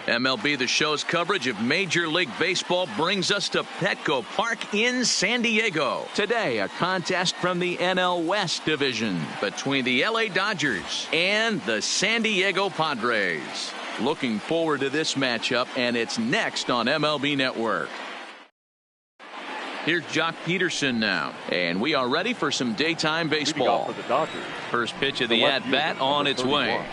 MLB The Show's coverage of Major League Baseball brings us to Petco Park in San Diego. Today, a contest from the NL West division between the LA Dodgers and the San Diego Padres. Looking forward to this matchup, and it's next on MLB Network. Here's Jock Peterson now, and we are ready for some daytime baseball. First pitch of the at-bat on its way.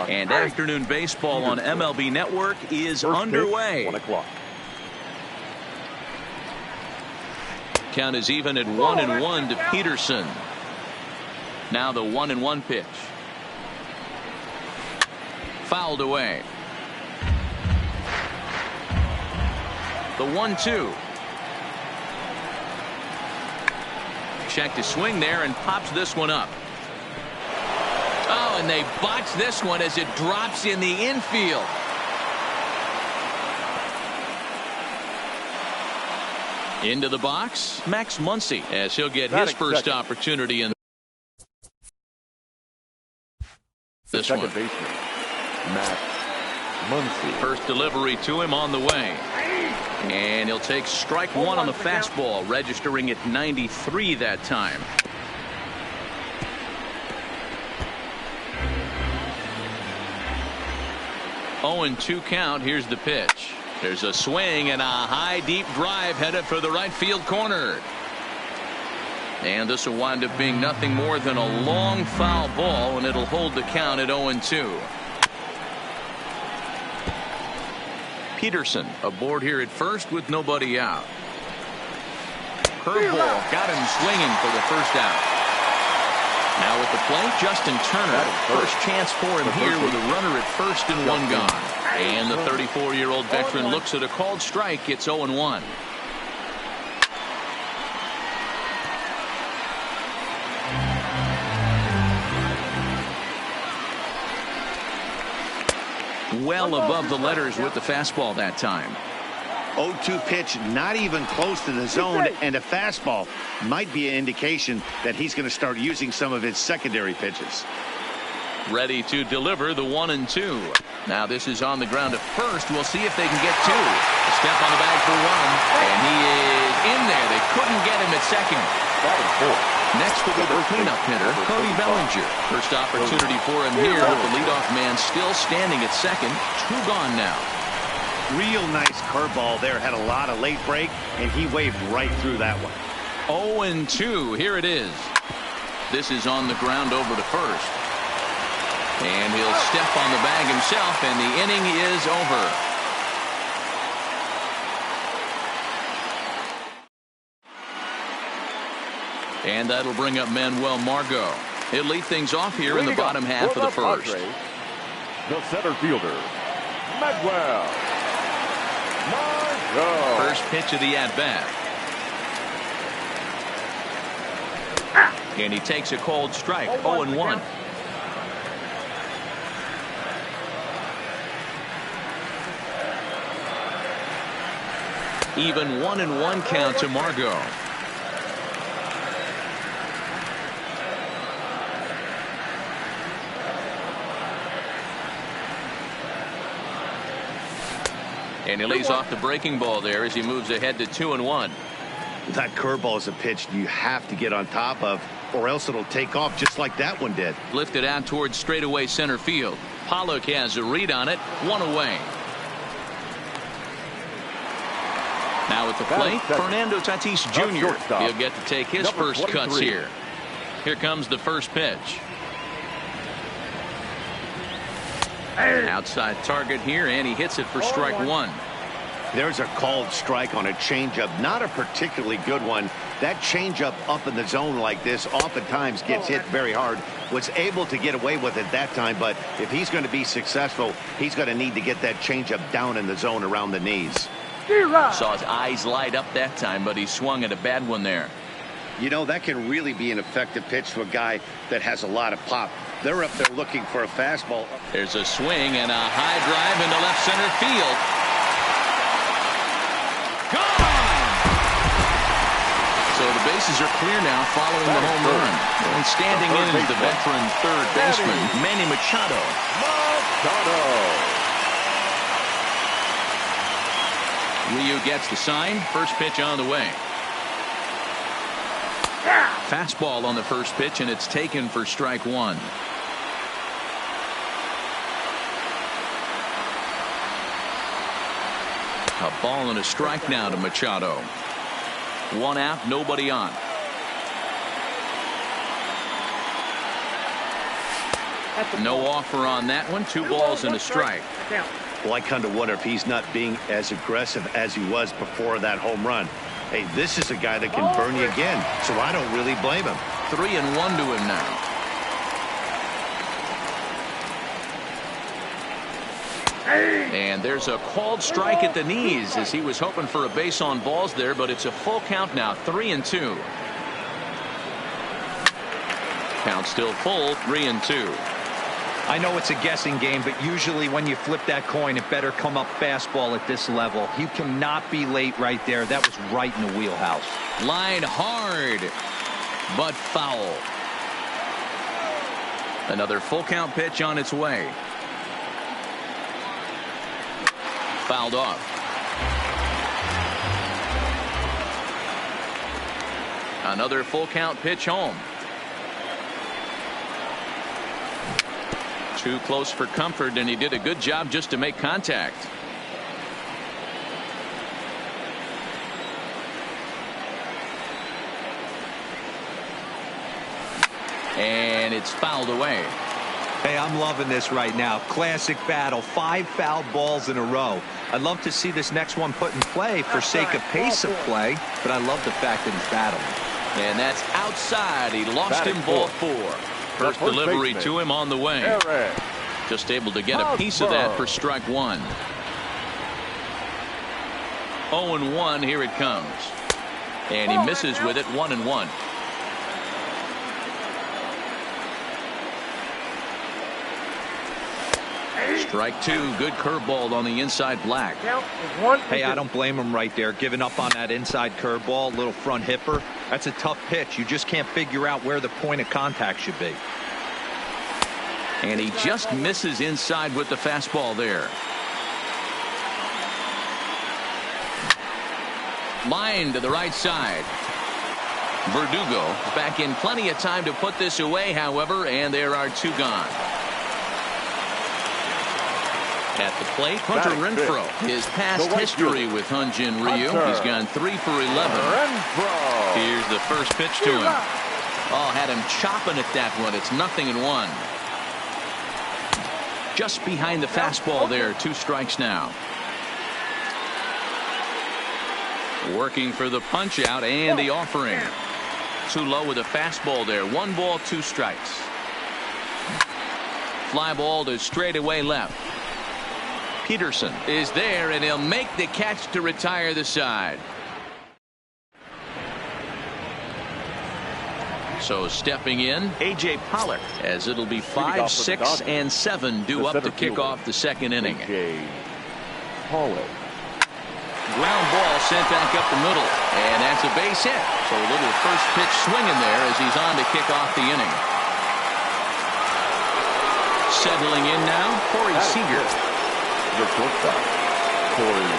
And afternoon baseball on MLB Network is underway. 1 o'clock. Count is even at 1-1 to Peterson. Now the 1-1 pitch. Fouled away. The 1-2. Checked his swing there and pops this one up. Oh, and they botch this one as it drops in the infield. Into the box, Max Muncy, as he'll get his first opportunity in this one. Second baseman, Max Muncy. First delivery to him on the way. And he'll take strike one on the fastball, registering at 93 that time. Oh, and 2 count. Here's the pitch. There's a swing and a high deep drive headed for the right field corner. And this will wind up being nothing more than a long foul ball, and it'll hold the count at 0-2. Peterson aboard here at first with nobody out. Curveball got him swinging for the first out. Now at the plate, Justin Turner. First chance for him here with a runner at first and 1 gone. And the 34-year-old veteran looks at a called strike. It's 0-1. Well above the letters with the fastball that time. 0-2 pitch, not even close to the zone, and a fastball might be an indication that he's going to start using some of his secondary pitches. Ready to deliver the 1-2. Now this is on the ground at first. We'll see if they can get 2. A step on the bag for 1, and he is in there. They couldn't get him at second. Next will be the cleanup hitter, Cody Bellinger. First opportunity for him here with the leadoff man still standing at second. 2 gone now. Real nice curveball there. Had a lot of late break, and he waved right through that one. 0-2. Here it is. This is on the ground over to first. And he'll step on the bag himself, and the inning is over. And that'll bring up Manuel Margot. He'll lead things off here in the bottom half of the first. The center fielder, Manuel Margot. First pitch of the at-bat. And he takes a cold strike. 0-1. Even 1-1 count to Margot. And he lays off the breaking ball there as he moves ahead to 2-1. That curveball is a pitch you have to get on top of, or else it'll take off just like that one did. Lifted out towards straightaway center field. Pollock has a read on it. 1 away. Now at the plate, Fernando Tatis Jr. He'll get to take his first cuts here. Here comes the first pitch. Outside target here, and he hits it for strike 1. There's a called strike on a changeup, not a particularly good one. That changeup up in the zone like this oftentimes gets hit very hard. Was able to get away with it that time, but if he's going to be successful, he's going to need to get that changeup down in the zone around the knees. Saw his eyes light up that time, but he swung at a bad one there. You know, that can really be an effective pitch to a guy that has a lot of pop. They're up there looking for a fastball. There's a swing and a high drive into left center field. Gone! So the bases are clear now following the home run. And standing in is the veteran third baseman, Manny Machado. Ryu gets the sign. First pitch on the way. Fastball on the first pitch, and it's taken for strike one. A ball and a strike now to Machado. One out, nobody on. No offer on that one. 2 balls and a strike. Well, I kind of wonder if he's not being as aggressive as he was before that home run. Hey, this is a guy that can burn you again, so I don't really blame him. 3-1 to him now. And there's a called strike at the knees as he was hoping for a base on balls there, but it's a full count now. 3-2. Count still full. 3-2. I know it's a guessing game, but usually when you flip that coin, it better come up fastball at this level. You cannot be late right there. That was right in the wheelhouse. Line hard, but foul. Another full count pitch on its way. Fouled off. Another full count pitch home. Too close for comfort, and he did a good job just to make contact. And it's fouled away. Hey, I'm loving this right now. Classic battle. 5 foul balls in a row. I'd love to see this next one put in play for sake of pace of play, but I love the fact that he's battling. And that's outside. He lost him ball 4. First delivery to him on the way. Just able to get a piece of that for strike one. 0-1. Here it comes. And he misses with it. 1-1. Strike 2. Good curveball on the inside black. Hey, I don't blame him right there. Giving up on that inside curveball, little front hipper. That's a tough pitch. You just can't figure out where the point of contact should be. And he just misses inside with the fastball there. Line to the right side. Verdugo back in plenty of time to put this away, however, and there are 2 gone. At the plate, Hunter Renfroe. His past history with Hyun-Jin Ryu. He's gone 3 for 11. Here's the first pitch to him. Oh, had him chopping at that one. It's 0-1. Just behind the fastball there. 2 strikes now. Working for the punch out and the offering. Too low with a fastball there. 1 ball, 2 strikes. Fly ball to straightaway left. Peterson is there, and he'll make the catch to retire the side. So stepping in, A.J. Pollock, as it'll be 5, 6, and 7 due up to kick off the second inning. Pollock. Ground ball sent back up the middle, and that's a base hit. So a little first pitch swinging there as he's on to kick off the inning. Settling in now, Corey Seager. The shortstop, Corey.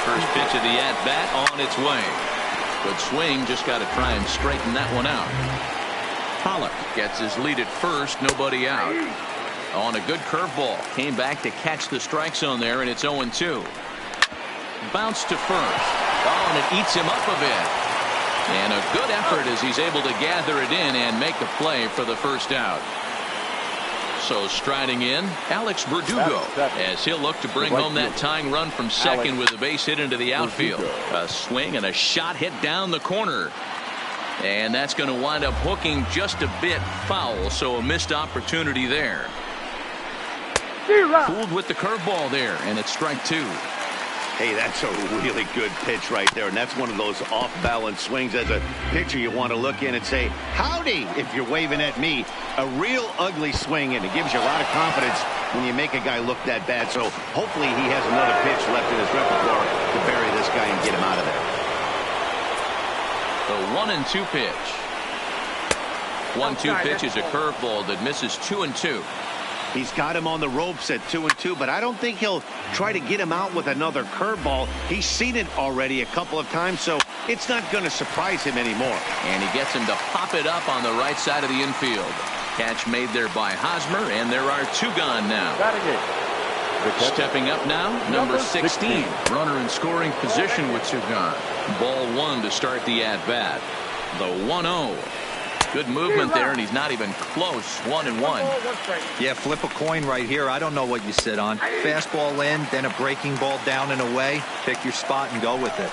First pitch of the at-bat on its way. Good swing, just got to try and straighten that one out. Pollock gets his lead at first, nobody out. On a good curveball, came back to catch the strike zone there, and it's 0-2. Bounce to first. Oh, and it eats him up a bit. And a good effort as he's able to gather it in and make a play for the first out. So striding in, Alex Verdugo, as he'll look to bring home that tying run from second with a base hit into the outfield. A swing and a shot hit down the corner. And that's going to wind up hooking just a bit foul, so a missed opportunity there. Fooled with the curveball there, and it's strike 2. Hey, that's a really good pitch right there, and that's one of those off-balance swings. As a pitcher, you want to look in and say, howdy, if you're waving at me. A real ugly swing, and it gives you a lot of confidence when you make a guy look that bad. So hopefully he has another pitch left in his repertoire to bury this guy and get him out of there. The 1-2 pitch. 1-2 pitch is a curveball that misses 2-2. He's got him on the ropes at 2-2, but I don't think he'll try to get him out with another curveball. He's seen it already a couple of times, so it's not going to surprise him anymore. And he gets him to pop it up on the right side of the infield. Catch made there by Hosmer, and there are 2 gone now. Stepping up now, number 16. Runner in scoring position with 2 gone. Ball 1 to start the at-bat. The 1-0. Good movement there, and he's not even close. 1-1. Yeah, flip a coin right here. I don't know what you sit on. Fastball in, then a breaking ball down and away. Pick your spot and go with it.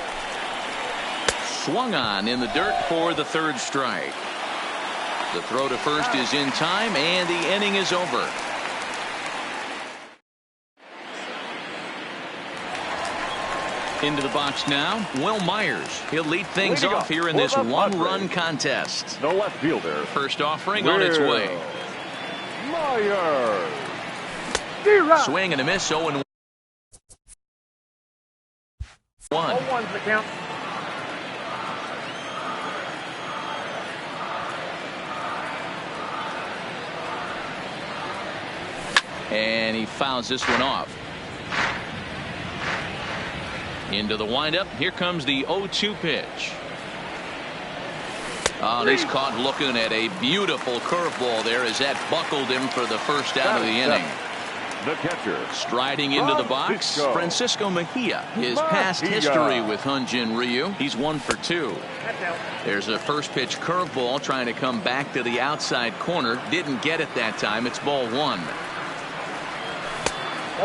Swung on in the dirt for the 3rd strike. The throw to first is in time, and the inning is over. Into the box now, Will Myers. He'll lead things off here in this 1-run contest. The left fielder. First offering on its way. Myers. Swing and a miss, 0-1. 0-1's the count. And he fouls this one off. Into the windup. Here comes the 0-2 pitch. Oh, he's caught looking at a beautiful curveball there as that buckled him for the first out of the inning. The catcher. Striding into the box, Francisco Mejia. His past history with Hyunjin Ryu. He's 1 for 2. There's a first pitch curveball trying to come back to the outside corner. Didn't get it that time. It's ball 1.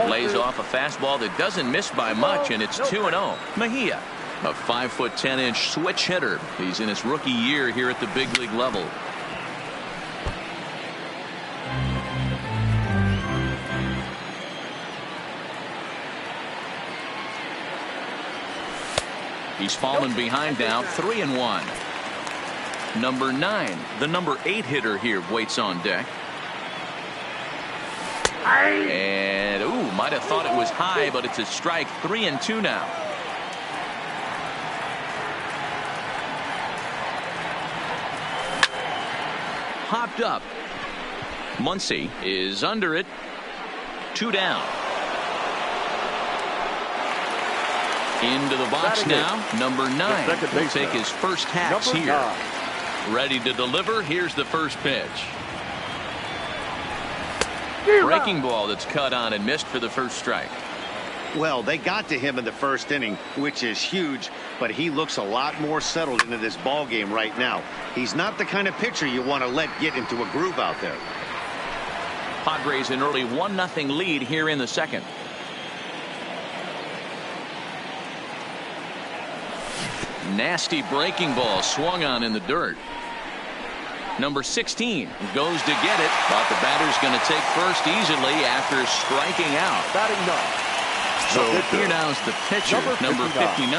Lays off a fastball that doesn't miss by much, and it's 2-0. Mejia, a 5'10" switch hitter. He's in his rookie year here at the big league level. He's fallen behind now, 3-1. Number 9, the number 8 hitter here waits on deck. And, might have thought it was high, but it's a strike. 3-2 now. Hopped up. Muncy is under it. 2 down. Into the box now. Number 9 will take his first hacks here. Ready to deliver. Here's the first pitch. Breaking ball that's cut on and missed for the first strike. Well, they got to him in the first inning, which is huge, but he looks a lot more settled into this ball game right now. He's not the kind of pitcher you want to let get into a groove out there. Padres an early 1-0 lead here in the second. Nasty breaking ball swung on in the dirt. Number 16 goes to get it, but the batter's going to take first easily after striking out. So here now's the pitcher, number 59.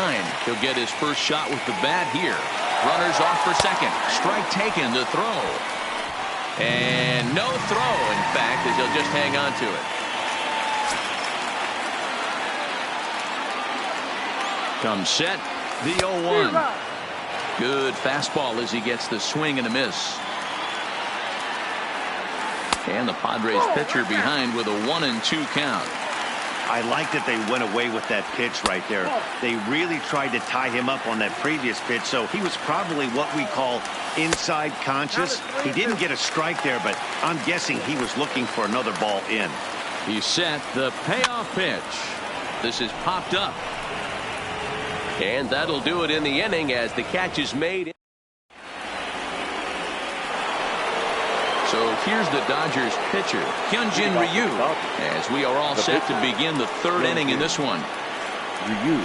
He'll get his first shot with the bat here. Runners off for second. Strike taken to throw. And no throw, in fact, as he'll just hang on to it. Comes set, the 0-1. Good fastball as he gets the swing and a miss. And the Padres pitcher behind with a 1-2 count. I like that they went away with that pitch right there. They really tried to tie him up on that previous pitch, so he was probably what we call inside conscious. He didn't get a strike there, but I'm guessing he was looking for another ball in. He set the payoff pitch. This is popped up. And that'll do it in the inning as the catch is made. So here's the Dodgers pitcher, Hyunjin Ryu, as we are all set to begin the third inning in this one. Ryu.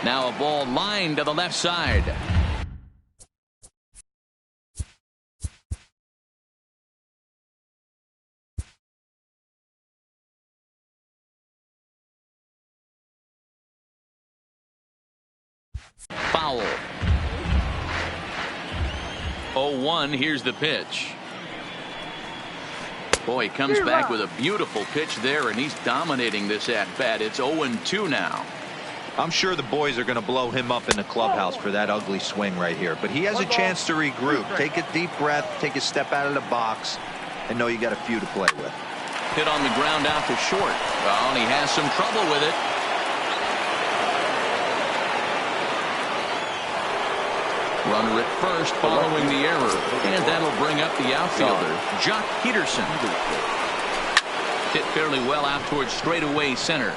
Now a ball lined to the left side. Foul. 0-1. Here's the pitch. Boy, he comes back with a beautiful pitch there, and he's dominating this at-bat. It's 0-2 now. I'm sure the boys are going to blow him up in the clubhouse for that ugly swing right here. But he has a chance to regroup. Take a deep breath, take a step out of the box, and know you got a few to play with. Hit on the ground out to short. Well, and he has some trouble with it. Runner at first following the error. And that'll bring up the outfielder, Jock Peterson. Hit fairly well out towards straightaway center.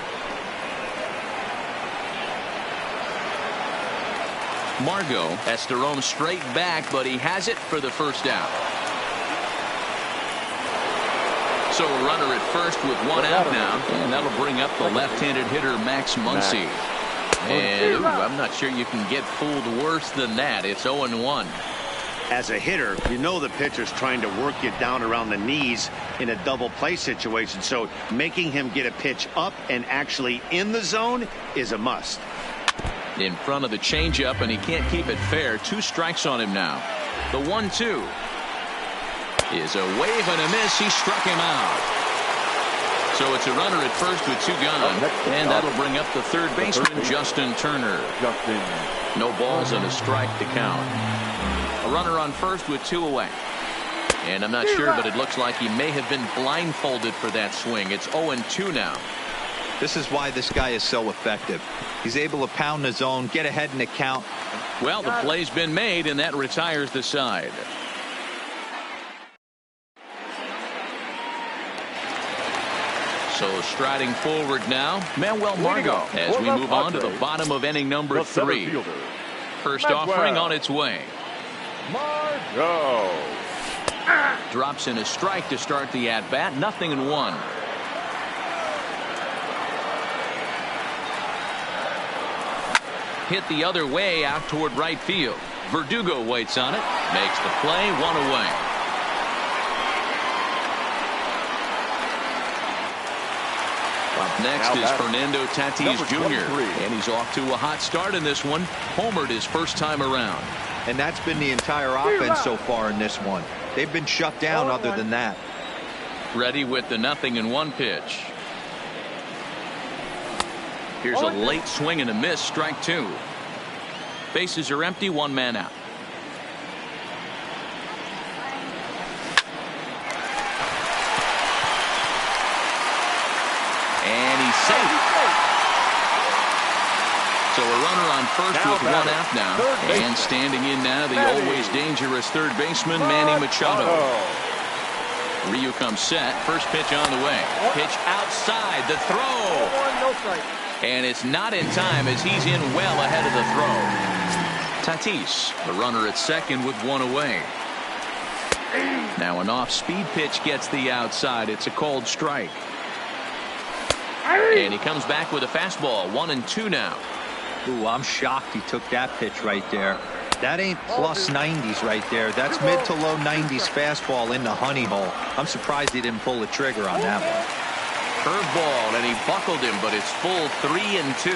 Margot has to roam straight back, but he has it for the first out. So a runner at first with one out now, and that'll bring up the left-handed hitter Max Muncy. And I'm not sure you can get fooled worse than that. It's 0-1. As a hitter, you know the pitcher's trying to work you down around the knees in a double play situation, so making him get a pitch up and actually in the zone is a must. In front of the changeup, and he can't keep it fair. 2 strikes on him now. The 1-2 is a wave and a miss. He struck him out. So it's a runner at first with 2 gone, and that'll bring up the third baseman, Justin Turner. No balls and a strike to count. A runner on first with 2 away. And I'm not sure, but it looks like he may have been blindfolded for that swing. It's 0-2 now. This is why this guy is so effective. He's able to pound the zone, get ahead in the count. Well, the play's been made, and that retires the side. So striding forward now, Manuel Margot, as we move on to the bottom of inning number 3. First offering on its way. Margot drops in a strike to start the at-bat. 0-1. Hit the other way out toward right field. Verdugo waits on it, makes the play, 1 away. Up next is Fernando Tatis Jr. And he's off to a hot start in this one. Homered his first time around. And that's been the entire offense so far in this one. They've been shut down other than that. Ready with the 0-1 pitch. Here's a late swing and a miss. Strike 2. Bases are empty. 1 man out. And he's safe. So a runner on first with 1 out now. And standing in now, the always dangerous third baseman, Manny Machado. Ryu comes set. First pitch on the way. Pitch outside. The throw. And it's not in time as he's in well ahead of the throw. Tatis, the runner at second with 1 away. Now an off-speed pitch gets the outside. It's a called strike. And he comes back with a fastball. 1-2 now. Ooh, I'm shocked he took that pitch right there. That ain't plus 90s right there. That's mid to low 90s fastball in the honey hole. I'm surprised he didn't pull the trigger on that one. Curveball, and he buckled him, but it's full 3-2.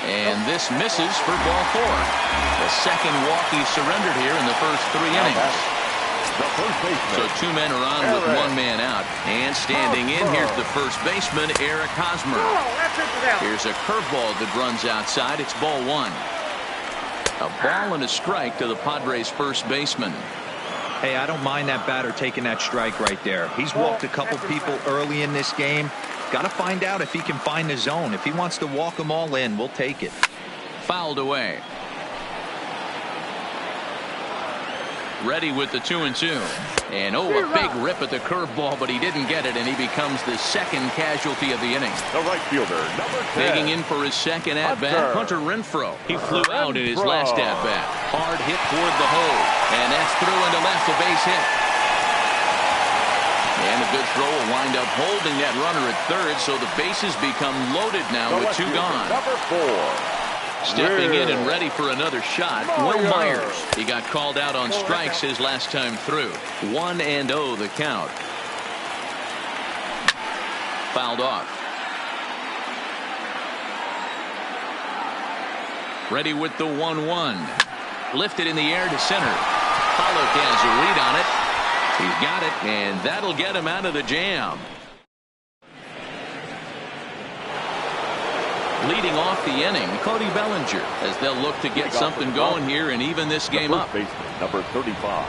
And this misses for ball 4. The second walk he surrendered here in the first 3 innings. So 2 men are on with 1 man out. And standing in, here's the first baseman, Eric Hosmer. Here's a curveball that runs outside. It's ball 1. A ball and a strike to the Padres' first baseman. Hey, I don't mind that batter taking that strike right there. He's walked a couple people early in this game. Got to find out if he can find the zone. If he wants to walk them all in, we'll take it. Fouled away. Ready with the 2-2. And a big rip at the curveball, but he didn't get it, and he becomes the second casualty of the inning. The right fielder, number 10. Digging in for his second at-bat, Hunter Renfroe. He flew out in his last at-bat. Hard hit toward the hole, and that's through into left, a base hit. And a good throw will wind up holding that runner at third, so the bases become loaded now with 2 gone. Number 4. Stepping in and ready for another shot, Will Myers. He got called out on strikes his last time through. 1-0 the count. Fouled off. Ready with the 1-1. Lifted in the air to center. Pollock has a read on it. He's got it, and that'll get him out of the jam. Leading off the inning, Cody Bellinger, as they'll look to get something going here and even this game up. Baseman, number 35,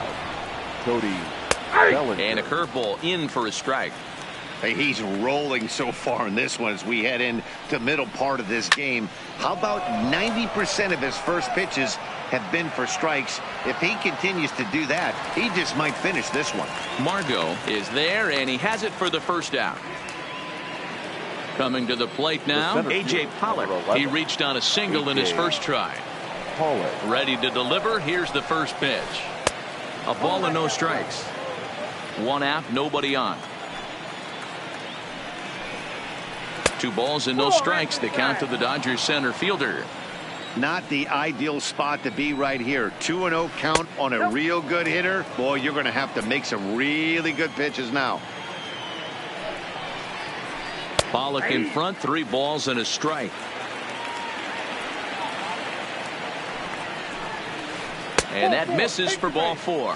Cody And a curveball in for a strike. Hey, he's rolling so far in this one as we head into the middle part of this game. How about 90% of his first pitches have been for strikes? If he continues to do that, he just might finish this one. Margot is there, and he has it for the first out. Coming to the plate now, A.J. Pollock. He reached on a single in his first try. Ready to deliver. Here's the first pitch. A ball and no strikes. 1 out, nobody on. 2 balls and no strikes. The count to the Dodgers center fielder. Not the ideal spot to be right here. 2-0 count on a real good hitter. Boy, you're going to have to make some really good pitches now. Pollock in front, 3 balls and a strike. And that misses for ball 4.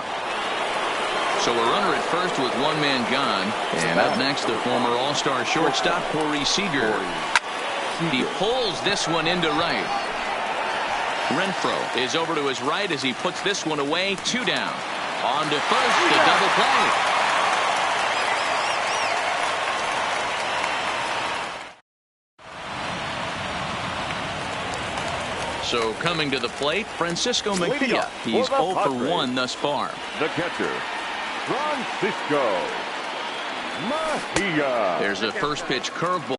So a runner at first with 1 man gone. And up next, the former All-Star shortstop, Corey Seager. He pulls this one into right. Renfro is over to his right as he puts this one away. 2 down. On to first, the double play. So coming to the plate, Francisco Mejia. He's 0 for 1 thus far. The catcher, Francisco Mejia. There's a first pitch curveball.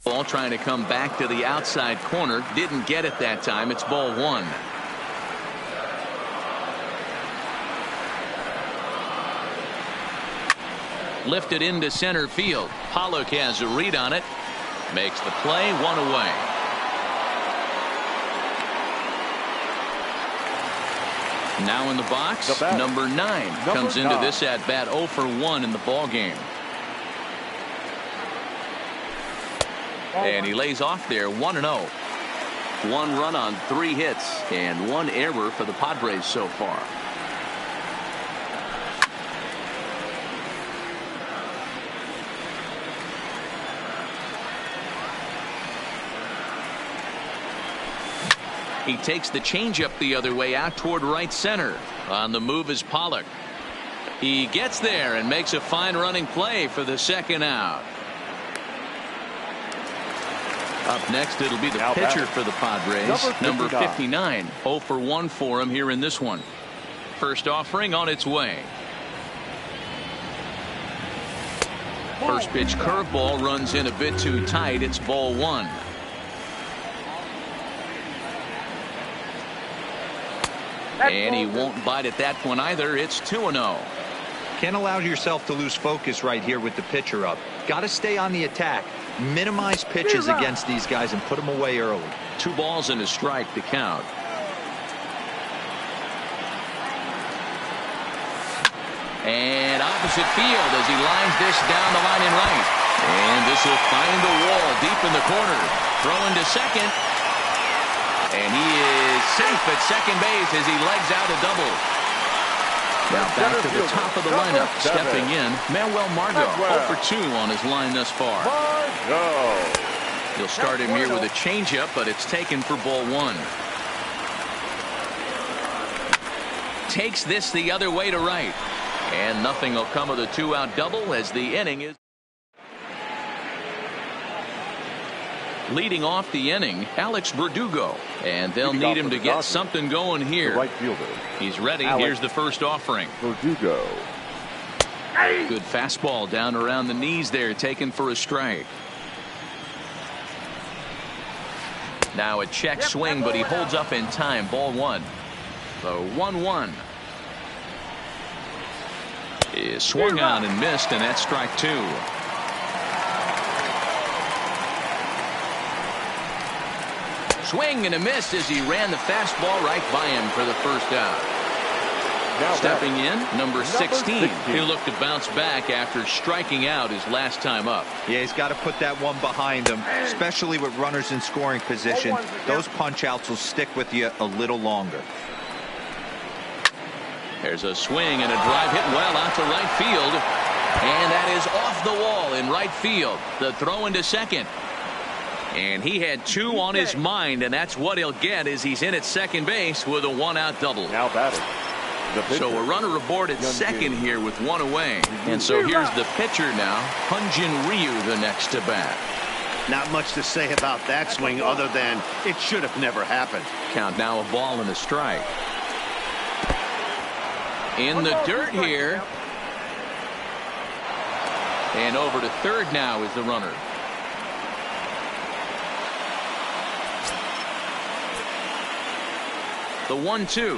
Ball trying to come back to the outside corner. Didn't get it that time. It's ball 1. Lifted into center field. Pollock has a read on it. Makes the play. 1 away. Now in the box, number 9 comes into this at bat 0 for 1 in the ball game. And he lays off there 1-0. 1 run on 3 hits and 1 error for the Padres so far. He takes the changeup the other way out toward right center. On the move is Pollock. He gets there and makes a fine running play for the second out. Up next, it'll be the pitcher for the Padres, number 59. 0 for 1 for him here in this one. First offering on its way. First pitch curveball runs in a bit too tight. It's ball 1. And he won't bite at that one either. It's 2-0. Can't allow yourself to lose focus right here with the pitcher up. Got to stay on the attack. Minimize pitches against these guys and put them away early. 2 balls and a strike to count. And opposite field as he lines this down the line in right. And this will find the wall deep in the corner. Throwing to second. And he is safe at second base as he legs out a double. Now back to the top of the lineup. Stepping in, Manuel Margot. 0 for 2 on his line thus far. He'll start him here with a changeup, but it's taken for ball 1. Takes this the other way to right. And nothing will come of the 2-out double as the inning is. Leading off the inning, Alex Verdugo. And they'll need him to get something going here. Right fielder. He's ready. Here's the first offering. Verdugo. Good fastball down around the knees there, taken for a strike. Now a check swing, but he holds up in time. Ball 1. The 1-1 is swung on and missed, and that's strike 2. Swing and a miss as he ran the fastball right by him for the first out. Stepping in, number 16. He'll look to bounce back after striking out his last time up. Yeah, he's got to put that one behind him, especially with runners in scoring position. Those punch outs will stick with you a little longer. There's a swing and a drive hit well out to right field. And that is off the wall in right field. The throw into second. And he had 2 on his mind, and that's what he'll get as he's in at second base with a 1-out double. Now batting. So a runner aboard at second here with 1 away. And so here's the pitcher now, Hyun-Jin Ryu, the next to bat. Not much to say about that swing other than it should have never happened. Count now, a ball and a strike. In the dirt here. And over to third now is the runner. The 1-2.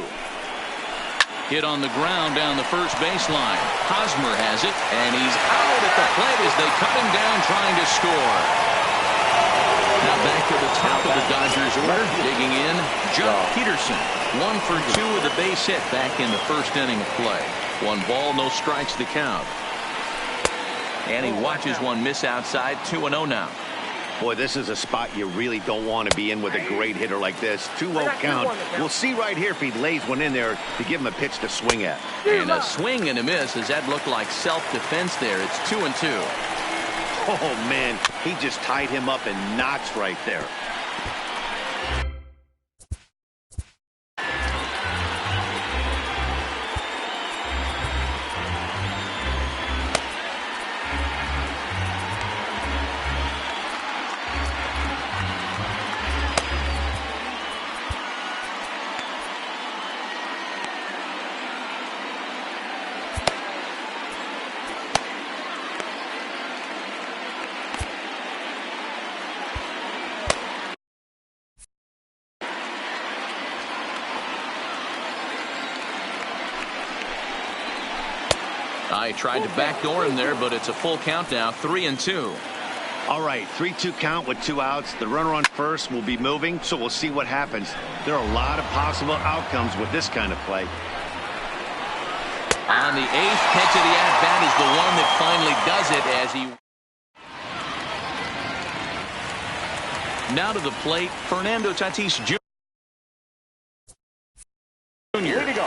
Hit on the ground down the first baseline. Hosmer has it, and he's out at the plate as they cut him down trying to score. Now back to the top of the Dodgers order. Digging in, Jock Peterson. 1 for 2 with a base hit back in the first inning of play. 1 ball, no strikes to count. And he watches one miss outside. 2-0 now. Boy, this is a spot you really don't want to be in with a great hitter like this. 2-0 count. We'll see right here if he lays one in there to give him a pitch to swing at. And a swing and a miss. Does that look like self-defense there? It's 2-2. Oh, man, he just tied him up in knots right there. I tried to backdoor him there, but it's a full count now. 3-2. All right, 3-2 count with 2 outs. The runner on first will be moving, so we'll see what happens. There are a lot of possible outcomes with this kind of play. On the 8th pitch of the at-bat is the one that finally does it as he... Now to the plate, Fernando Tatis Jr.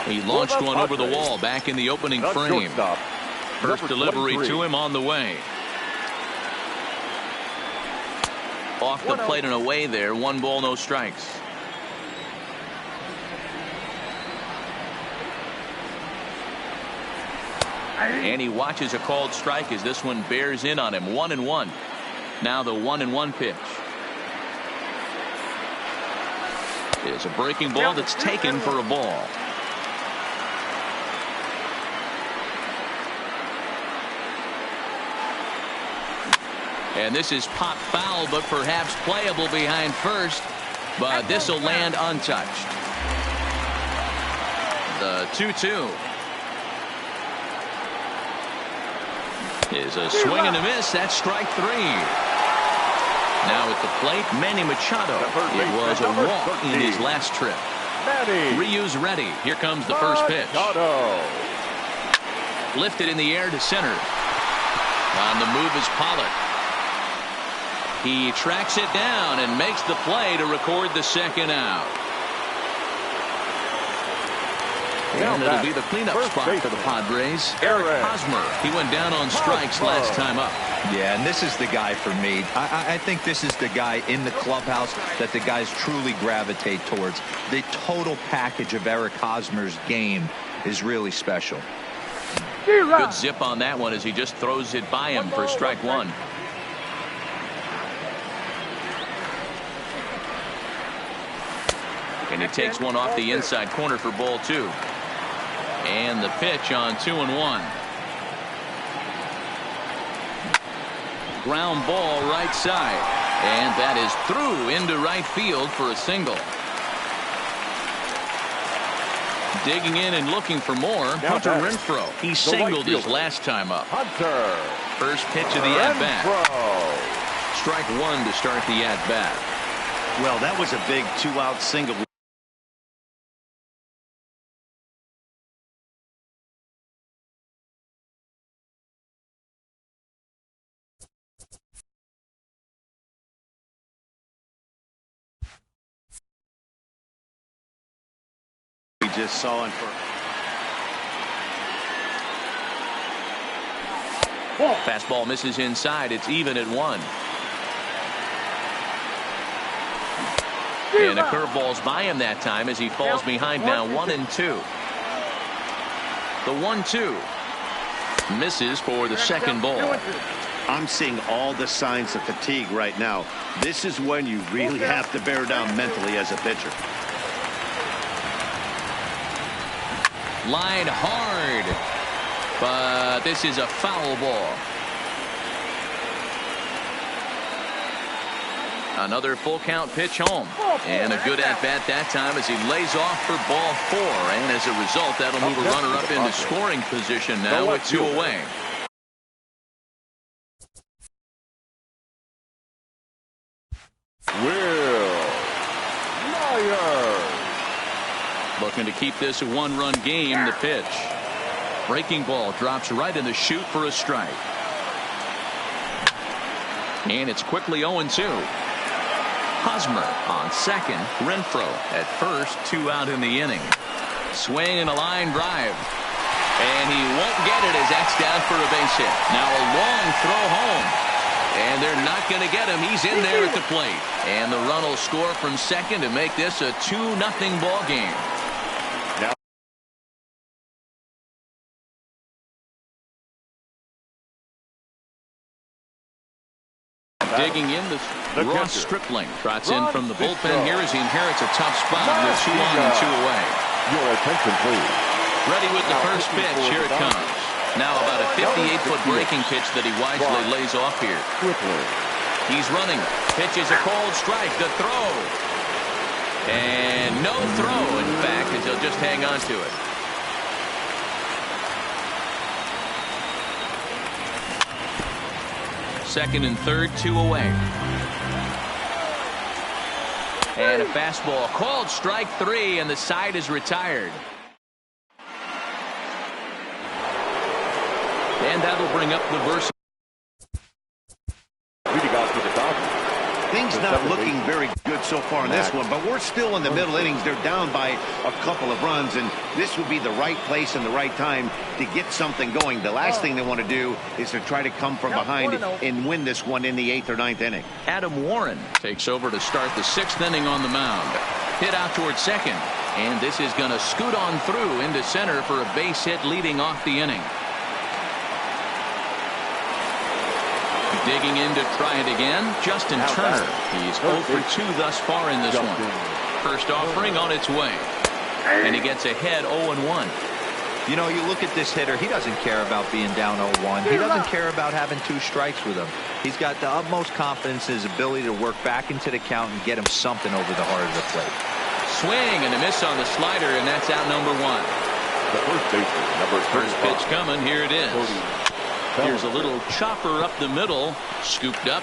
He launched one over the wall back in the opening frame. First delivery to him on the way. Off the plate and away there. 1 ball, no strikes. And he watches a called strike as this one bears in on him. 1-1. Now the 1-1 pitch. Is a breaking ball that's taken for a ball. And this is pop foul, but perhaps playable behind first. But this will land untouched. The 2-2 is a swing and a miss. That's strike 3. Now at the plate, Manny Machado. It was a walk in his last trip. Ryu's ready. Here comes the first pitch. Lifted in the air to center. On the move is Pollock. He tracks it down and makes the play to record the 2nd out. And it'll be the cleanup spot for the Padres. Eric Hosmer. He went down on strikes last time up. Yeah, and this is the guy for me. I think this is the guy in the clubhouse that the guys truly gravitate towards. The total package of Eric Hosmer's game is really special. Good zip on that one as he just throws it by him for strike 1. And he takes one off the inside corner for ball 2. And the pitch on 2-1. Ground ball right side. And that is through into right field for a single. Digging in and looking for more, Hunter Renfroe. He singled his last time up. First pitch of the at-bat. Strike 1 to start the at-bat. Well, that was a big 2-out single. We just saw it for fastball misses inside. It's even at 1. And a curveball's by him that time as he falls behind now 1-2. The 1-2 misses for the second ball. I'm seeing all the signs of fatigue right now. This is when you really have to bear down mentally as a pitcher. Line hard, but this is a foul ball. Another full count pitch home, and a good at bat that time as he lays off for ball 4, and as a result that'll move a runner up into scoring position now with 2 away. Looking to keep this a 1-run game. The pitch. Breaking ball drops right in the chute for a strike. And it's quickly 0-2. Hosmer on second. Renfroe at first. 2 out in the inning. Swing and a line drive. And he won't get it as that's down for a base hit. Now a long throw home. And they're not going to get him. He's in there at the plate. And the run will score from second to make this a 2-0 ball game. Digging in, Ross Stripling trots in from the bullpen here as he inherits a tough spot with 2 on and 2 away. Your attention, please. Ready with the first pitch. Here it comes. Now about a 58-foot breaking pitch that he wisely lays off here. He's running. Pitch is a cold strike. The throw. And no throw, in fact, as he'll just hang on to it. Second and third, 2 away. And a fastball called strike 3, and the side is retired. And that'll bring up the verse. Things not looking very good so far in this one, but we're still in the middle innings. They're down by a couple of runs, and this would be the right place and the right time to get something going. The last thing they want to do is to try to come from behind and win this one in the 8th or 9th inning. Adam Warren takes over to start the 6th inning on the mound. Hit out towards second, and this is going to scoot on through into center for a base hit leading off the inning. Digging in to try it again, Justin Turner. He's 0 for 2 thus far in this one. First offering on its way. And he gets ahead 0-1. You know, you look at this hitter, he doesn't care about being down 0-1. He doesn't care about having 2 strikes with him. He's got the utmost confidence in his ability to work back into the count and get him something over the heart of the plate. Swing and a miss on the slider, and that's out number 1. The first baseman, first pitch coming. Here it is. Here's a little chopper up the middle, scooped up,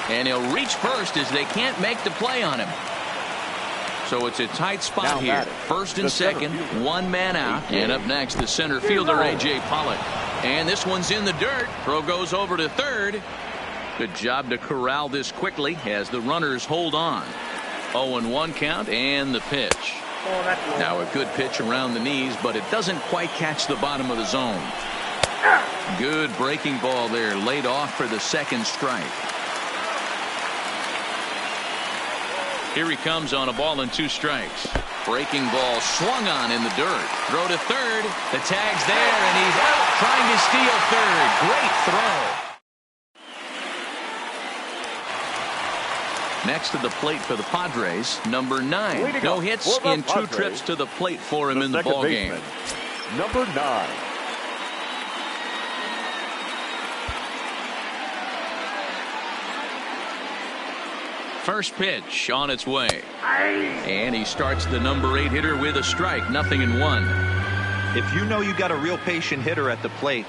and he'll reach first as they can't make the play on him. So it's a tight spot here. First and second, 1 man out. And up next, the center fielder, A.J. Pollock. And this one's in the dirt. Throw goes over to third. Good job to corral this quickly as the runners hold on. 0-1 count and the pitch. Now a good pitch around the knees, but it doesn't quite catch the bottom of the zone. Good breaking ball there, laid off for the second strike. Here he comes on a ball and 2 strikes. Breaking ball swung on in the dirt. Throw to third. The tag's there, and he's out trying to steal third. Great throw. Next to the plate for the Padres, number 9. No hits in 2 trips to the plate for him in the ball game. Number 9. First pitch on its way. And he starts the number 8 hitter with a strike. 0-1. If you know you got a real patient hitter at the plate,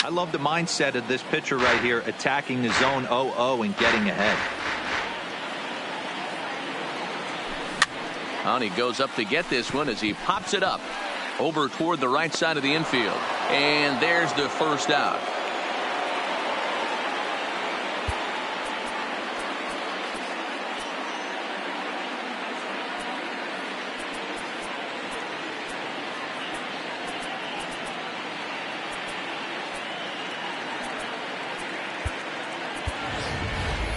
I love the mindset of this pitcher right here, attacking the zone 0-0 and getting ahead. And he goes up to get this one as he pops it up over toward the right side of the infield. And there's the first out.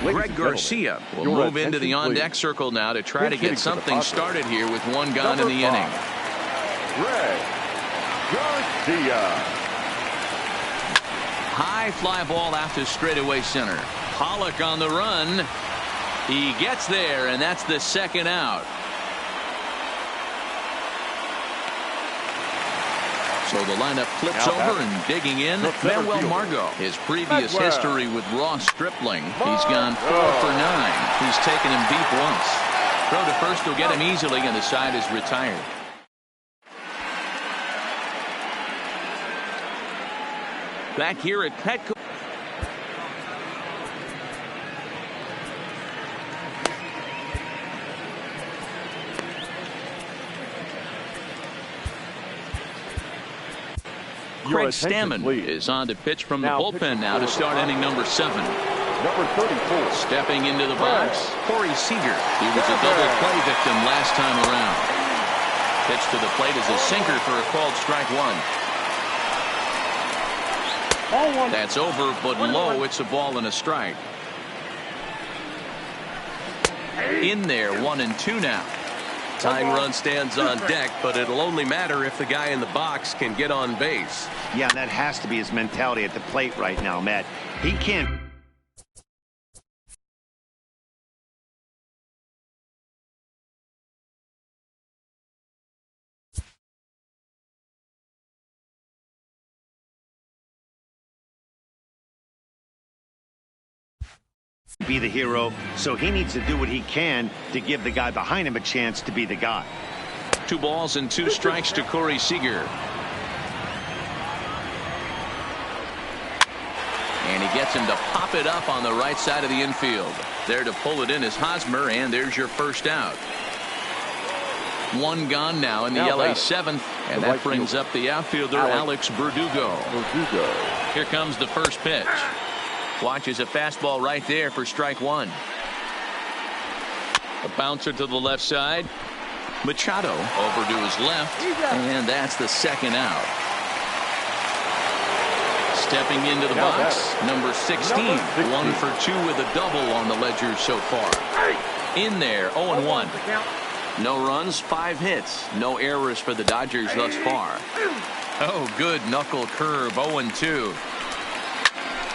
Greg Garcia will move into the on-deck circle now to try to get something started here with one gone in the inning. Greg Garcia. High fly ball out to straightaway center. Pollock on the run. He gets there, and that's the second out. So the lineup flips over and digging in, Manuel Margot. His previous history with Ross Stripling, he's gone 4 for 9. He's taken him deep once. Throw to first will get him easily, and the side is retired. Back here at Petco. Craig Stammen is on to pitch from the bullpen now to start inning number 7. Number 34. Stepping into the box, Corey Seager. He was a double play victim last time around. Pitch to the plate is a sinker for a called strike 1. That's over, but low. It's a ball and a strike. In there, 1-2 now. Tying run stands on deck, but it'll only matter if the guy in the box can get on base. Yeah, that has to be his mentality at the plate right now, Matt. He can't be the hero, so he needs to do what he can to give the guy behind him a chance to be the guy. 2 balls and 2 strikes to Corey Seager. And he gets him to pop it up on the right side of the infield. There to pull it in is Hosmer, and there's your first out. 1 gone now in the LA 7th, and that brings up the outfielder Alex Verdugo. Here comes the first pitch. Watches a fastball right there for strike 1. A bouncer to the left side. Machado over to his left, and that's the second out. Stepping into the box, number 16, 1 for 2 with a double on the ledger so far. In there, 0-1. No runs, 5 hits, no errors for the Dodgers thus far. Oh, good knuckle curve, 0-2.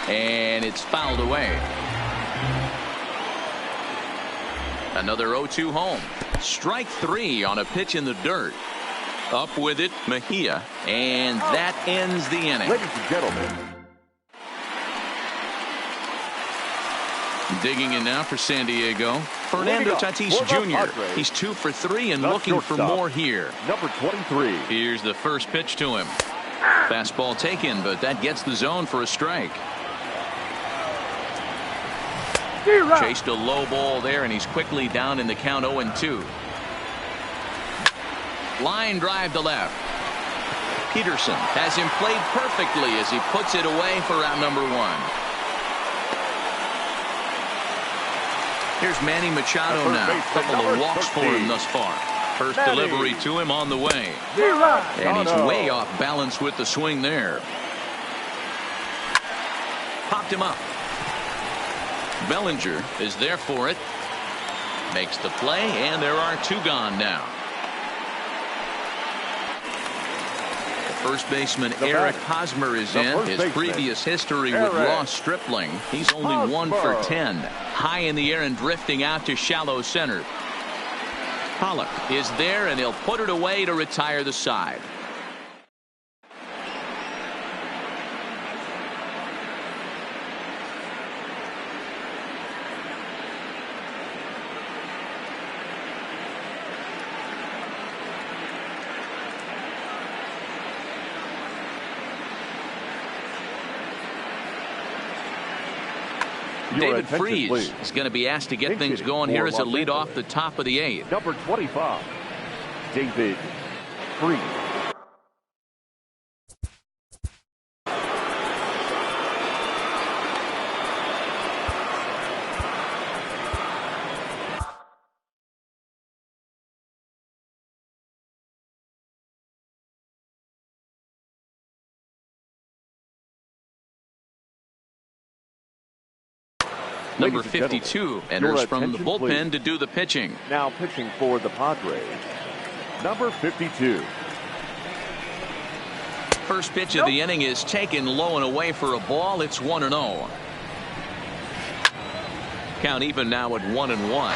And it's fouled away. Another 0-2 home. Strike 3 on a pitch in the dirt. Up with it, Mejia, and that ends the inning. Ladies and gentlemen. Digging in now for San Diego, Fernando Tatis Jr. He's 2 for 3 and looking for more here. Number 23. Here's the first pitch to him. Fastball taken, but that gets the zone for a strike. Chased a low ball there, and he's quickly down in the count, 0-2. Line drive to left. Peterson has him played perfectly as he puts it away for out number 1. Here's Manny Machado now. A couple of walks for him thus far. First delivery to him on the way. And he's way off balance with the swing there. Popped him up. Bellinger is there for it. Makes the play, and there are 2 gone now. The first baseman Eric Hosmer is in. His previous history with Ross Stripling, he's only 1 for 10. High in the air and drifting out to shallow center. Pollock is there, and he'll put it away to retire the side. David Freese is going to be asked to get things going here as a lead off the top of the 8th. Number 25, David Freese. Number Ladies and 52 gentlemen, enters your from the attention, bullpen please. to do the pitching. Now pitching for the Padres, number 52. First pitch of the inning is taken low and away for a ball. It's 1-0. Count even now at 1-1.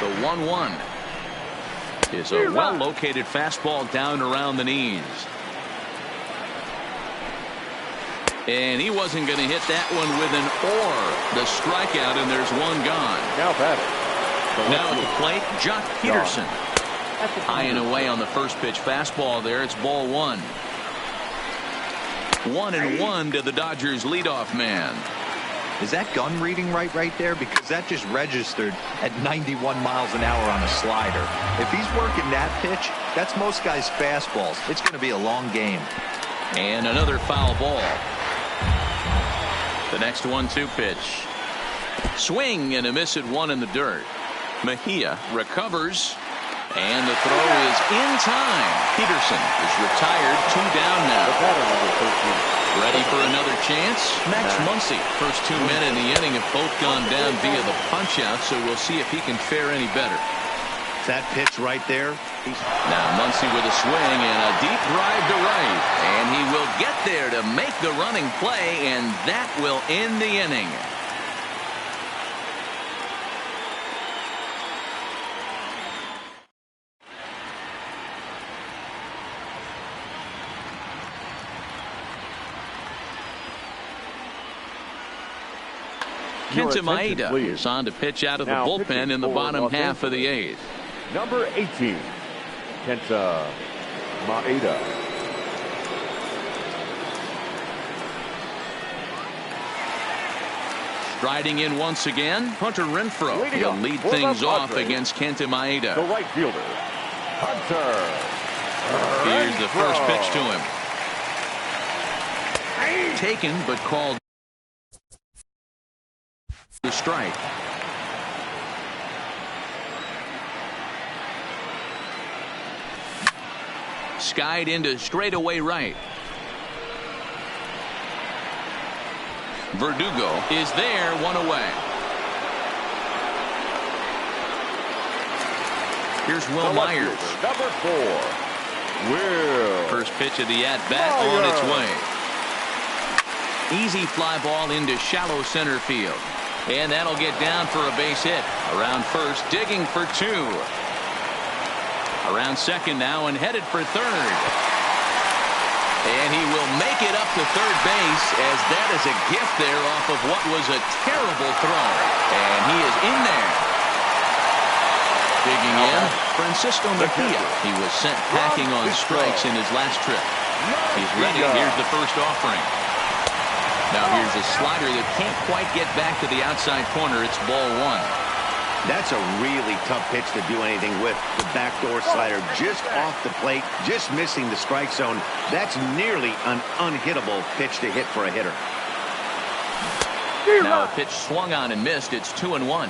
The 1-1 is a well-located fastball down around the knees. And he wasn't going to hit that one with an or. The strikeout, and there's one gone. Now batting. Now at the plate, Jock Peterson. High and away on the first pitch fastball there. It's ball one. 1-1 to the Dodgers leadoff man. Is that gun reading right there? Because that just registered at 91 miles an hour on a slider. If he's working that pitch, that's most guys' fastballs. It's going to be a long game. And another foul ball. The next 1-2 pitch. Swing and a miss at one in the dirt. Mejia recovers. And the throw is in time. Peterson is retired. 2 down now. Ready for another chance? Max Muncy. First 2 men in the inning have both gone down via the punch-out, so we'll see if he can fare any better. That pitch right there. Now Muncy with a swing and a deep drive to right. And he will get there to make the running play, and that will end the inning. Kenta Maeda is on to pitch out of the bullpen in the bottom half of the 8th. Number 18, Kenta Maeda. Striding in once again, Hunter Renfroe. He'll lead things off against Kenta Maeda. The right fielder, Hunter. Here's the first pitch to him. Taken but called the strike. Skied into straightaway right. Verdugo is there, 1 away. Here's Will Myers. Number 4, Will. First pitch of the at-bat on its way. Easy fly ball into shallow center field. And that'll get down for a base hit. Around first, digging for 2. Around second now and headed for third. And he will make it up to third base, as that is a gift there off of what was a terrible throw. And he is in there. Digging in, Francisco Mejia. He was sent packing on strikes in his last trip. He's ready. Here's the first offering. Now here's a slider that can't quite get back to the outside corner. It's ball 1. That's a really tough pitch to do anything with. The backdoor slider just off the plate, just missing the strike zone. That's nearly an unhittable pitch to hit for a hitter. Now a pitch swung on and missed. It's 2-1.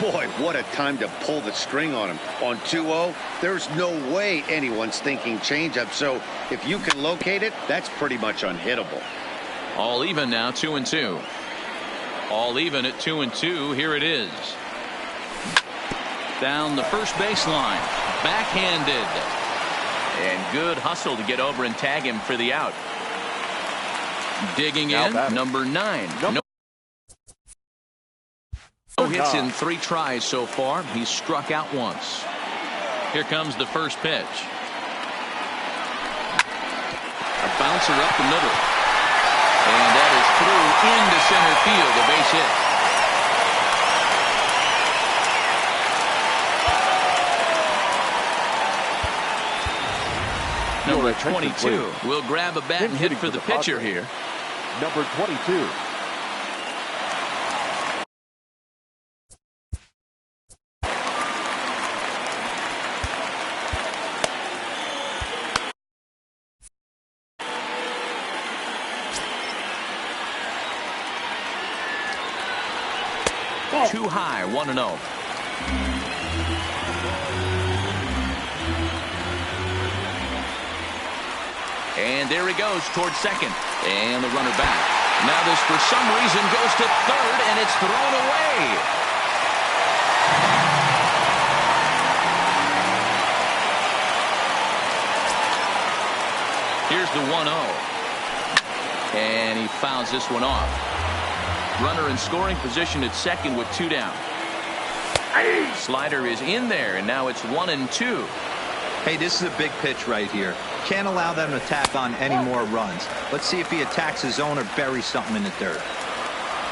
Boy, what a time to pull the string on him. On 2-0, there's no way anyone's thinking changeup. So if you can locate it, that's pretty much unhittable. All even now, 2-2. All even at 2-2. Here it is. Down the first baseline. Backhanded. And good hustle to get over and tag him for the out. Digging in, number 9. No hits in 3 tries so far. He's struck out once. Here comes the first pitch. A bouncer up the middle. And that is through into center field, a base hit. Number 22 will grab a bat and hit for the pitcher here. Number 22. Too high, 1-0. And there he goes towards second. And the runner back. Now this, for some reason, goes to third, and it's thrown away. Here's the 1-0. And he fouls this one off. Runner in scoring position at second with 2 down. Slider is in there, and now it's 1-2. Hey, this is a big pitch right here. Can't allow them to tack on any more runs. Let's see if he attacks his zone or buries something in the dirt.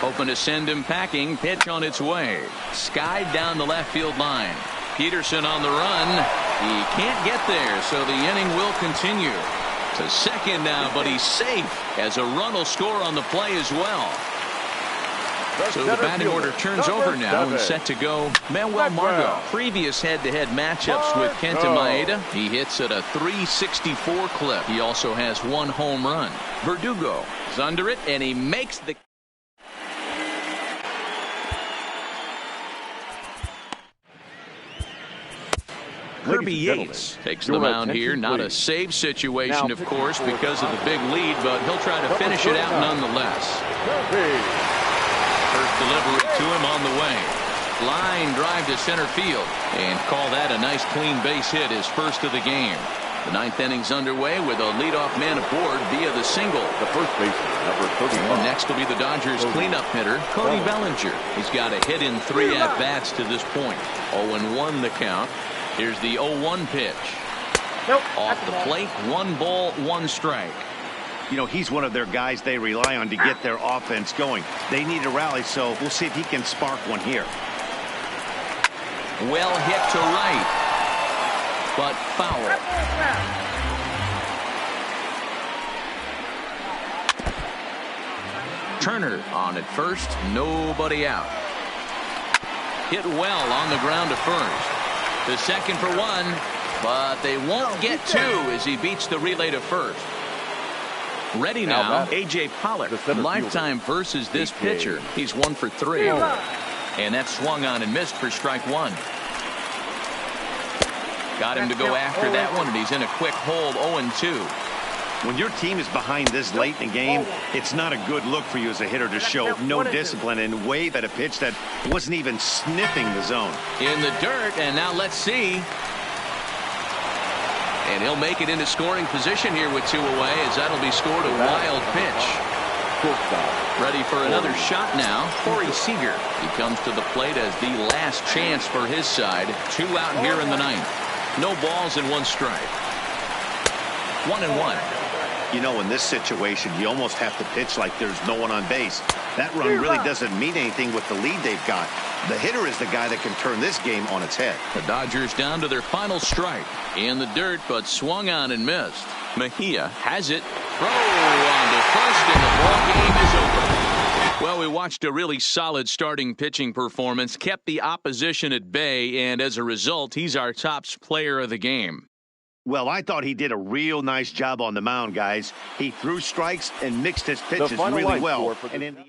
Hoping to send him packing. Pitch on its way. Skied down the left field line. Peterson on the run. He can't get there, so the inning will continue. To second now, but he's safe as a run will score on the play as well. So the batting order turns over now and set to go Manuel Margot. Previous head-to-head matchups with Kenta Maeda, he hits at a .364 clip. He also has 1 home run. Verdugo is under it, and he makes the... Kirby Yates takes the mound here. Not a save situation, of course, because of the big lead, but he'll try to finish it out nonetheless. First delivery to him on the way. Line drive to center field, and call that a nice clean base hit, his first of the game. The 9th inning's underway with a leadoff man aboard via the single. The first baseman, number 35. Next will be the Dodgers cleanup hitter, Cody Bellinger. He's got a hit in 3 at-bats to this point. 0-1 the count. Here's the 0-1 pitch. Off the plate, 1 ball, 1 strike. You know, he's one of their guys they rely on to get their offense going. They need a rally, so we'll see if he can spark one here. Well hit to right, but foul. Turner on at first, nobody out. Hit well on the ground to first. The second for 1, but they won't get 2 as he beats the relay to first. Ready now, A.J. Pollock. Lifetime versus this pitcher. He's 1 for 3. And that's swung on and missed for strike 1. Got him to go after that one, and he's in a quick hold, 0-2. When your team is behind this late in the game, it's not a good look for you as a hitter to show no discipline and wave at a pitch that wasn't even sniffing the zone. In the dirt, and now let's see. And he'll make it into scoring position here with 2 away, as that'll be scored a wild pitch. Ready for another shot now, Corey Seager. He comes to the plate as the last chance for his side. 2 out here in the 9th. No balls and 1 strike. 1-1. You know, in this situation, you almost have to pitch like there's no one on base. That run really doesn't mean anything with the lead they've got. The hitter is the guy that can turn this game on its head. The Dodgers down to their final strike. In the dirt, but swung on and missed. Mejia has it. Throw on to first, and the ball game is over. Well, we watched a really solid starting pitching performance, kept the opposition at bay, and as a result, he's our top player of the game. Well, I thought he did a real nice job on the mound, guys. He threw strikes and mixed his pitches really well. And in the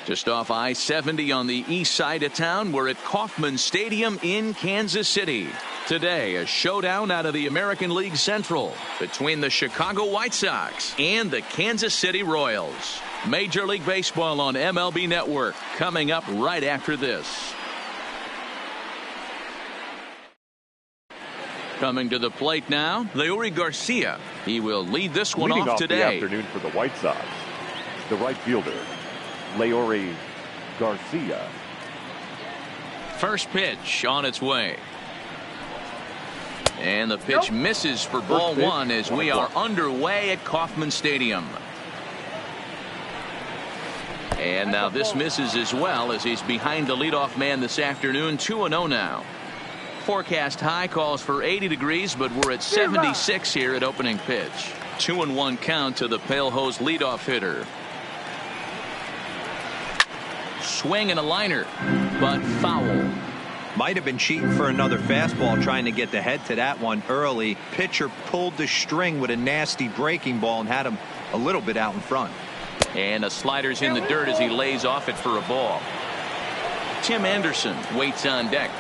Just off I-70 on the east side of town, we're at Kauffman Stadium in Kansas City. Today, a showdown out of the American League Central between the Chicago White Sox and the Kansas City Royals. Major League Baseball on MLB Network coming up right after this. Coming to the plate now, Leury Garcia. He will lead this one Leading off today. The afternoon for the White Sox, the right fielder, Leury Garcia. First pitch on its way. And the pitch misses for ball one as we are underway at Kauffman Stadium. And now this misses as well as he's behind the leadoff man this afternoon. 2-0 now. Forecast high calls for 80 degrees, but we're at 76 here at opening pitch. 2-1 count to the Pale Hose leadoff hitter. Swing and a liner, but foul. Might have been cheating for another fastball, trying to get the head to that one early. Pitcher pulled the string with a nasty breaking ball and had him a little bit out in front. And a slider's in the dirt as he lays off it for a ball. Tim Anderson waits on deck.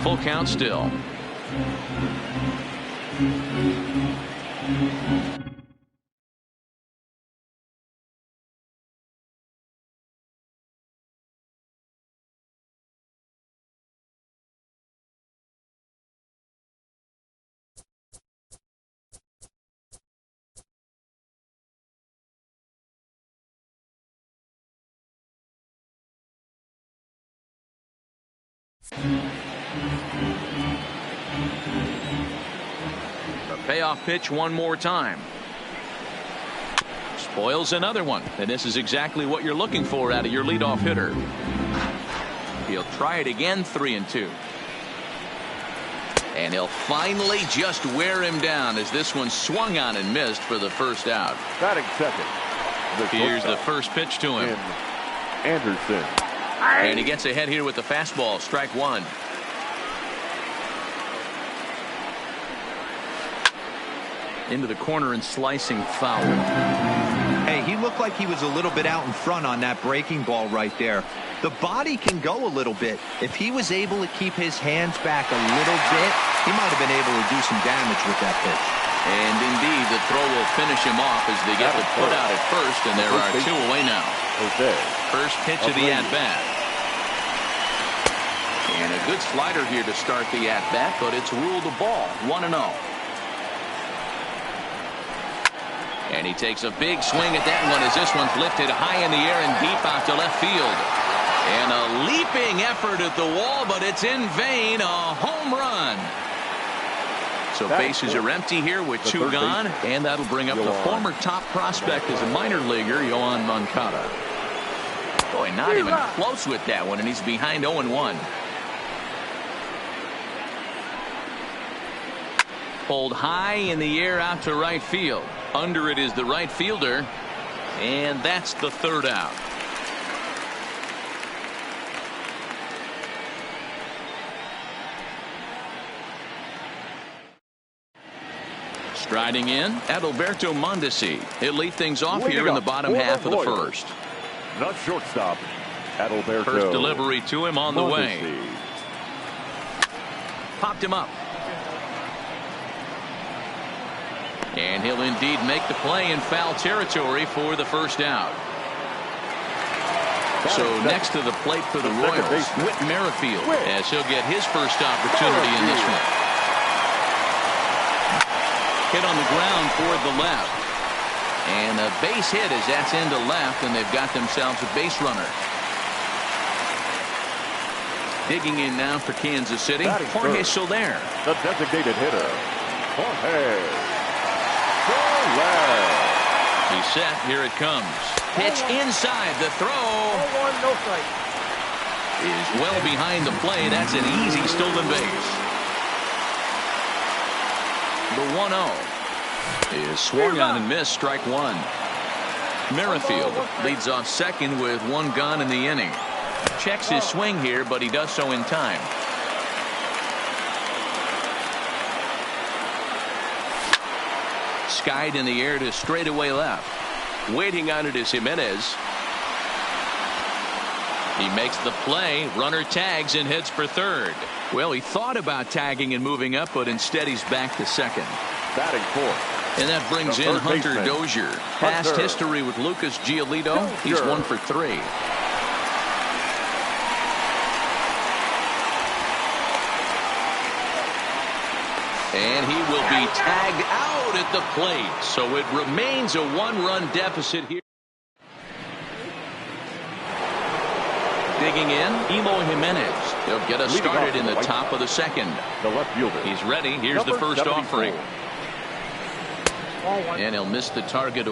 Full count still. The payoff pitch one more time. Spoils another one, and this is exactly what you're looking for out of your leadoff hitter. He'll try it again, 3-2. And he'll finally just wear him down as this one swung on and missed for the first out. Batting second. Here's the first pitch to him. Anderson. And he gets ahead here with the fastball. Strike one. Into the corner and slicing foul. Hey, he looked like he was a little bit out in front on that breaking ball right there. The body can go a little bit. If he was able to keep his hands back a little bit, he might have been able to do some damage with that pitch. And indeed, the throw will finish him off as they get the put out at first, and there are two away now. First pitch of the at-bat. And a good slider here to start the at-bat, but it's ruled a ball. 1-0. And he takes a big swing at that one as this one's lifted high in the air and deep out to left field. And a leaping effort at the wall, but it's in vain. A home run. So bases are empty here with two gone, and that'll bring up the former top prospect as a minor leaguer, Yohan Moncada. Boy, not even close with that one, and he's behind 0-1. Pulled high in the air out to right field. Under it is the right fielder, and that's the third out. Striding in, Adalberto Mondesi. He'll lead things off here in the bottom half of the first. Not shortstop, Adalberto. First delivery to him on the way. Popped him up. And he'll indeed make the play in foul territory for the first out. So next to the plate for the Royals, Whit Merrifield, as he'll get his first opportunity in this one. Hit on the ground toward the left. And a base hit as that's into left, and they've got themselves a base runner. Digging in now for Kansas City, Jorge Soler. The designated hitter, Jorge. He's set. Here it comes. Pitch inside. The throw is well behind the play. That's an easy stolen base. The 1-0 is swung on and missed. Strike one. Merrifield leads off second with one gone in the inning. Checks his swing here, but he does so in time. Skied in the air to straightaway left. Waiting on it is Jimenez. He makes the play. Runner tags and heads for third. Well, he thought about tagging and moving up, but instead he's back to second. Batting fourth. And that brings in Hunter Dozier. Past history with Lucas Giolito. He's 1 for 3. And he will be tagged out at the plate. So it remains a 1-run deficit here. Digging in, Emo Jimenez. He'll get us started in the top of the second. The left fielder. He's ready. Here's the first offering. And he'll miss the target.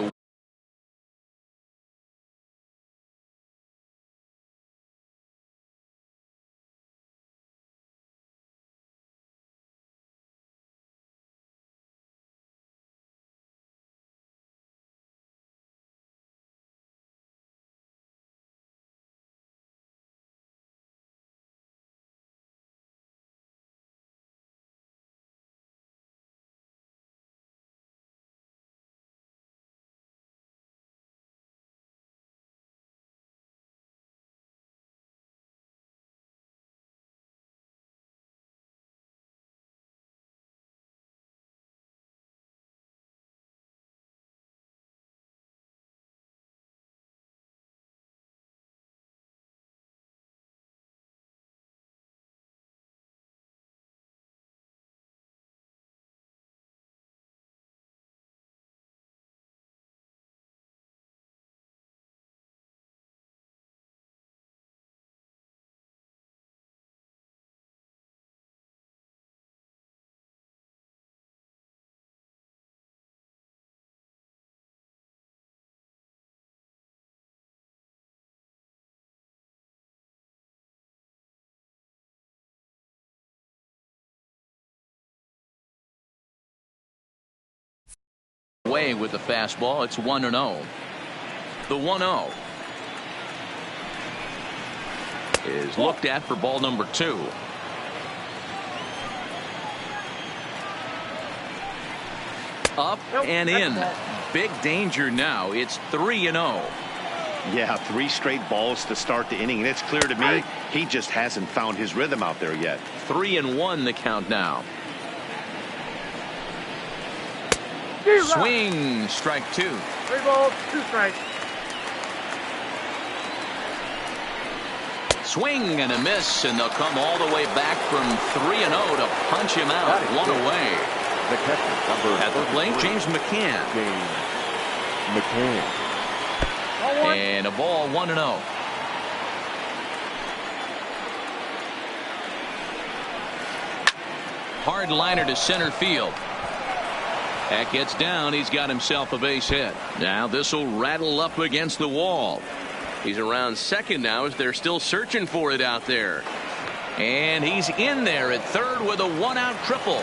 Away with the fastball. It's 1-0. The 1-0 is looked at for ball number 2. Up and in. Big danger now. It's 3-0. Yeah, 3 straight balls to start the inning, and it's clear to me he just hasn't found his rhythm out there yet. 3-1 the count now. Swing, strike 2. 3 balls, 2 strikes. Swing and a miss, and they'll come all the way back from 3-0 to punch him out. 1 away. The catcher, number at the plate, James McCann. And a ball, 1-0. Hard liner to center field. That gets down. He's got himself a base hit. Now this will rattle up against the wall. He's around second now as they're still searching for it out there. And he's in there at third with a 1-out triple.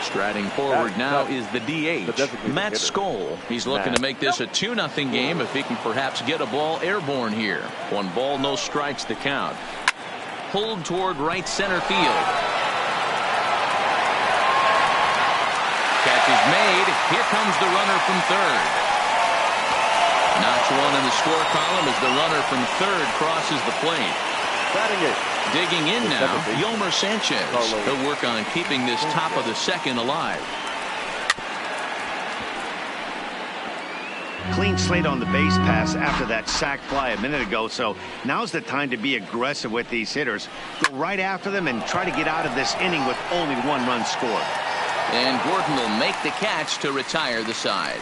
Striding forward now is the DH, Matt Skoll. He's looking to make this a 2-0 game if he can perhaps get a ball airborne here. 1 ball, no strikes the count. Pulled toward right center field. Catch is made. Here comes the runner from third. Notch 1 in the score column as the runner from third crosses the plate. Batting it. Digging in now, Yomer Sanchez. He'll work on keeping this top of the second alive. Clean slate on the base pass after that sac fly a minute ago, so now's the time to be aggressive with these hitters. Go right after them and try to get out of this inning with only 1 run scored. And Gordon will make the catch to retire the side.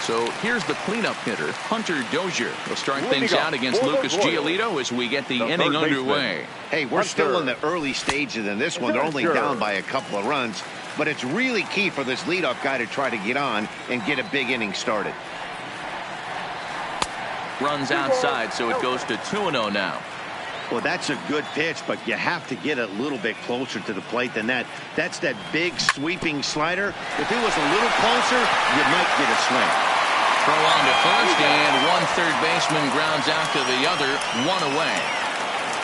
So here's the cleanup hitter, Hunter Dozier. He'll start things out against Lucas Giolito as we get the inning underway. Hey, we're still in the early stages in this one. They're only down by a couple of runs, but it's really key for this leadoff guy to try to get on and get a big inning started. Runs outside, so it goes to 2-0 now. Well, that's a good pitch, but you have to get a little bit closer to the plate than that. That's that big sweeping slider. If it was a little closer, you might get a swing. Throw on to first, and 1 third baseman grounds out to the other. 1 away.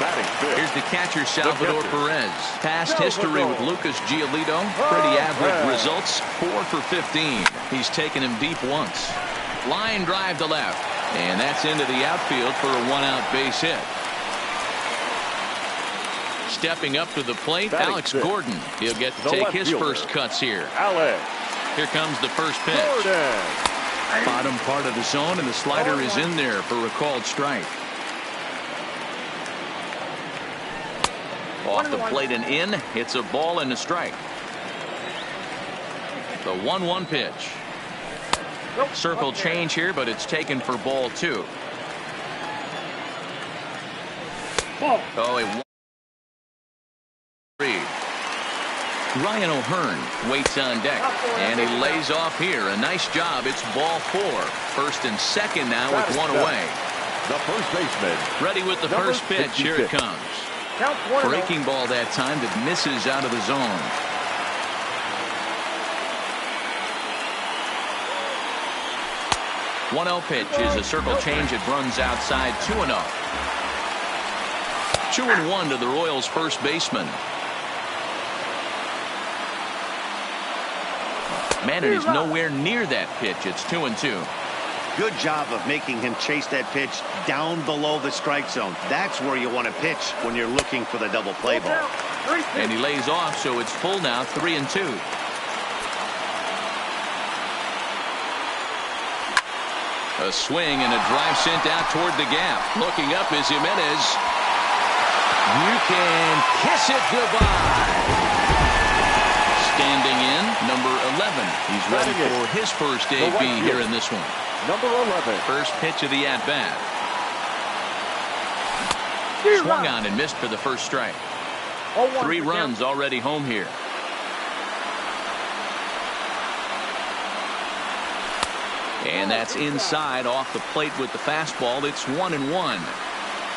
Here's the catcher, Salvador Perez. Past history with Lucas Giolito. Pretty average results. 4 for 15. He's taken him deep once. Line drive to left. And that's into the outfield for a one-out base hit. Stepping up to the plate, Alex Gordon. He'll get to take his first cuts here. Here comes the first pitch. Bottom part of the zone, and the slider is in there for a called strike. Off the plate and in. It's a ball and a strike. The 1-1 pitch. Circle change here, but it's taken for ball 2. Oh, a Ryan O'Hearn waits on deck, and he lays off here. A nice job. It's ball 4. First and second now with one away. The first baseman. Ready with the first pitch. Here it comes. Breaking ball that time that misses out of the zone. The 1-0 pitch is a circle change. It runs outside. 2-0. 2-1 to the Royals' first baseman. Man, and he's nowhere near that pitch. It's 2-2. Good job of making him chase that pitch down below the strike zone. That's where you want to pitch when you're looking for the double play ball. And he lays off, so it's full now. 3-2. A swing and a drive sent out toward the gap. Looking up is Jimenez. You can kiss it goodbye. Standing in, number 11. He's ready for his first AB here in this one. Number 11. First pitch of the at-bat. Swung on and missed for the first strike. 3 runs already home here. And that's inside off the plate with the fastball. It's 1-1.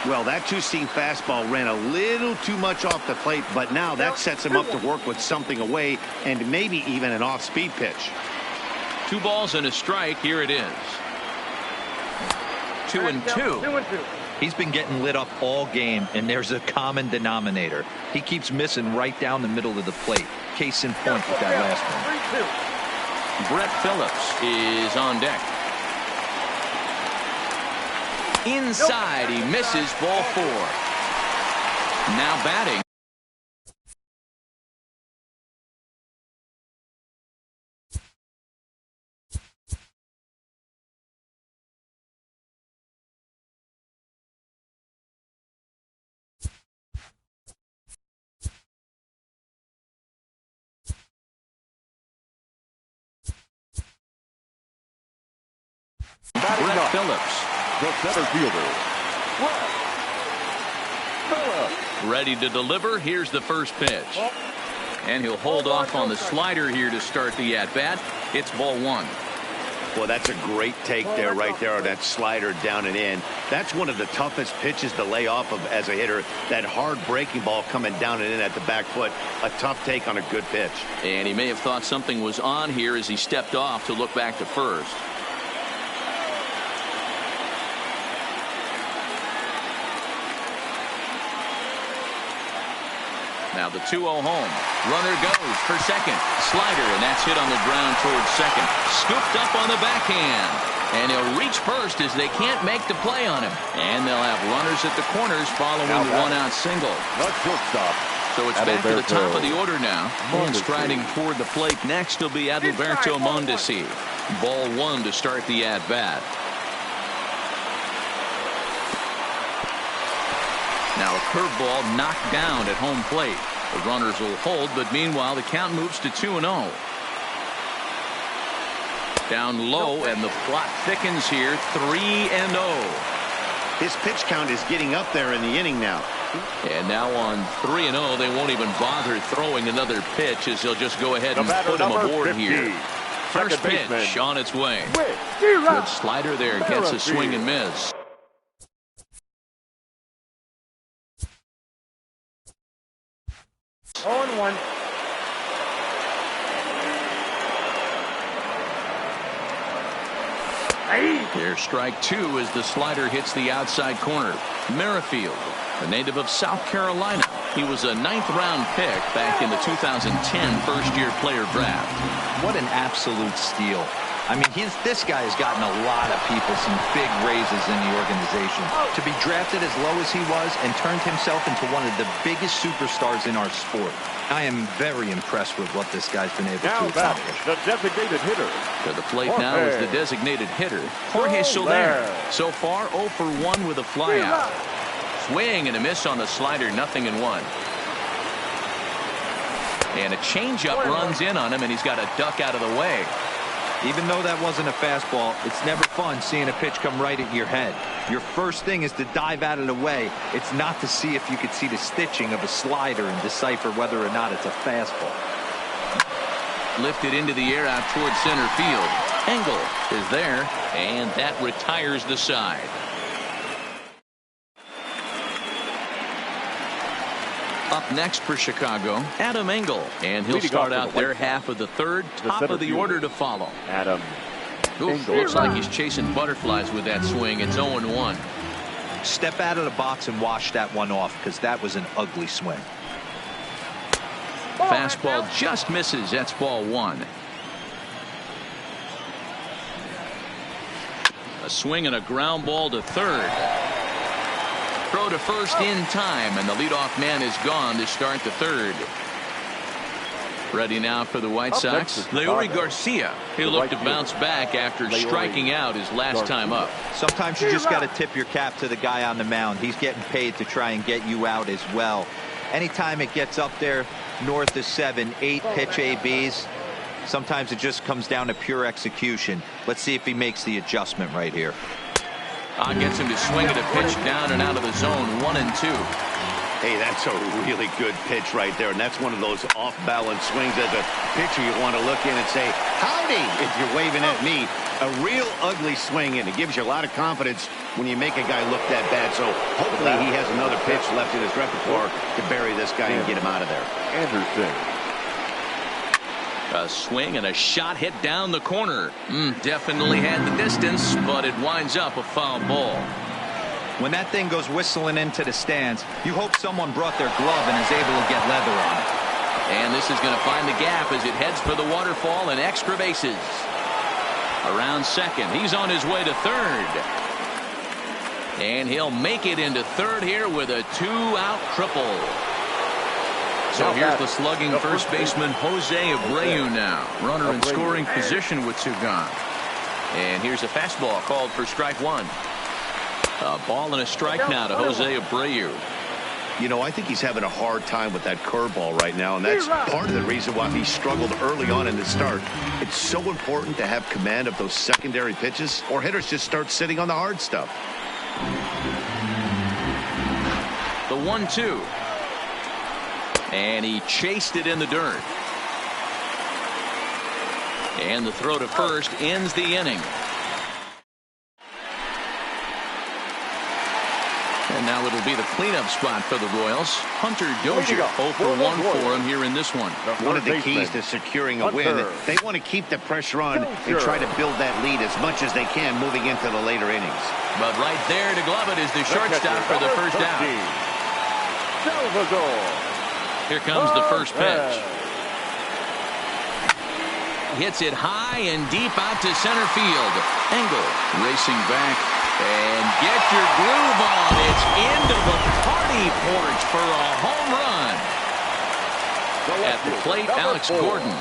Well, that two-seam fastball ran a little too much off the plate, but now that sets him up to work with something away and maybe even an off-speed pitch. 2 balls and a strike. Here it is. 2-2. He's been getting lit up all game, and there's a common denominator. He keeps missing right down the middle of the plate. Case in point with that last one. Brett Phillips is on deck. Inside, he misses. Ball 4. Now batting. Brett Phillips. The center fielder. Ready to deliver. Here's the first pitch. And he'll hold off on the slider here to start the at-bat. It's ball 1. Well, that's a great take there, right there, on that slider down and in. That's one of the toughest pitches to lay off of as a hitter. That hard breaking ball coming down and in at the back foot. A tough take on a good pitch. And he may have thought something was on here as he stepped off to look back to first. Now the 2-0 home. Runner goes for second. Slider, and that's hit on the ground towards second. Scooped up on the backhand. And he'll reach first as they can't make the play on him. And they'll have runners at the corners following the one-out single. The shortstop. So it's back to the top of the order now. And striding toward the plate next will be Adalberto Mondesi. Ball 1 to start the at-bat. Now a curveball knocked down at home plate. The runners will hold, but meanwhile the count moves to 2-0. Down low, and the plot thickens here. 3-0. His pitch count is getting up there in the inning now. And now on 3-0, they won't even bother throwing another pitch as they'll just go ahead and put him aboard here. First pitch on its way. Good slider there. Gets a swing and miss. On 1. Here's strike two as the slider hits the outside corner. Merrifield, a native of South Carolina. He was a 9th-round pick back in the 2010 first-year player draft. What an absolute steal. I mean, this guy has gotten a lot of people some big raises in the organization. To be drafted as low as he was and turned himself into one of the biggest superstars in our sport. I am very impressed with what this guy's been able to accomplish. The designated hitter. To the plate now is the designated hitter, Jorge Soler. So far, 0 for 1 with a flyout. Swing and a miss on the slider, 0-1. And a changeup runs in on him, and he's got a duck out of the way. Even though that wasn't a fastball, it's never fun seeing a pitch come right at your head. Your first thing is to dive out of the way. It's not to see if you could see the stitching of a slider and decipher whether or not it's a fastball. Lifted into the air out towards center field. Engel is there, and that retires the side. Up next for Chicago, Adam Engel, and he'll start out their half of the third, top of the order to follow. Adam Engel. Looks like he's chasing butterflies with that swing. It's 0-1. Step out of the box and wash that one off, because that was an ugly swing. Fastball just misses. That's ball one. A swing and a ground ball to third. Throw to first in time, and the leadoff man is gone to start the third. Ready now for the White Sox, Leury Garcia. He'll look to bounce back after striking out his last time up. Sometimes you just got to tip your cap to the guy on the mound. He's getting paid to try and get you out as well. Anytime it gets up there north of 7, 8 pitch ABs, sometimes it just comes down to pure execution. Let's see if he makes the adjustment right here. Gets him to swing at a pitch down and out of the zone, 1-2. Hey, that's a really good pitch right there, and that's one of those off-balance swings. As a pitcher, you want to look in and say, howdy, if you're waving at me. A real ugly swing, and it gives you a lot of confidence when you make a guy look that bad. So hopefully he has another pitch left in his repertoire to bury this guy and get him out of there. Anderson. A swing and a shot hit down the corner. Definitely had the distance, but it winds up a foul ball. When that thing goes whistling into the stands, you hope someone brought their glove and is able to get leather on it. And this is going to find the gap as it heads for the waterfall and extra bases. Around second, he's on his way to third. And he'll make it into third here with a 2-out triple. So here's the slugging first baseman Jose Abreu now. Runner in scoring position with two gone. And here's a fastball called for strike one. A ball and a strike now to Jose Abreu. You know, I think he's having a hard time with that curveball right now, and that's part of the reason why he struggled early on in the start. It's so important to have command of those secondary pitches, or hitters just start sitting on the hard stuff. The 1-2. And he chased it in the dirt. And the throw to first ends the inning. And now it'll be the cleanup spot for the Royals. Hunter Dozier 0 for 1 for him here in this one. One of the keys to securing a win, they want to keep the pressure on and try to build that lead as much as they can moving into the later innings. But right there to glove it is the shortstop for the first out. Here comes the first pitch. Hits it high and deep out to center field. Engel racing back. And get your groove on. It's into the party porch for a home run. At the plate, Alex Gordon.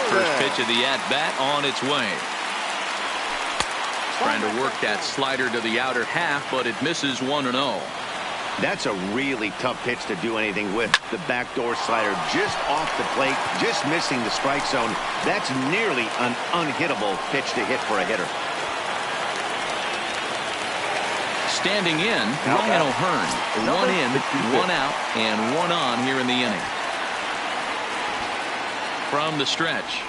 First pitch of the at-bat on its way. Trying to work that slider to the outer half, but it misses 1-0. That's a really tough pitch to do anything with. The backdoor slider just off the plate, just missing the strike zone. That's nearly an unhittable pitch to hit for a hitter. Standing in, Ryan O'Hearn. 1 in, 1 out, and 1 on here in the inning. From the stretch.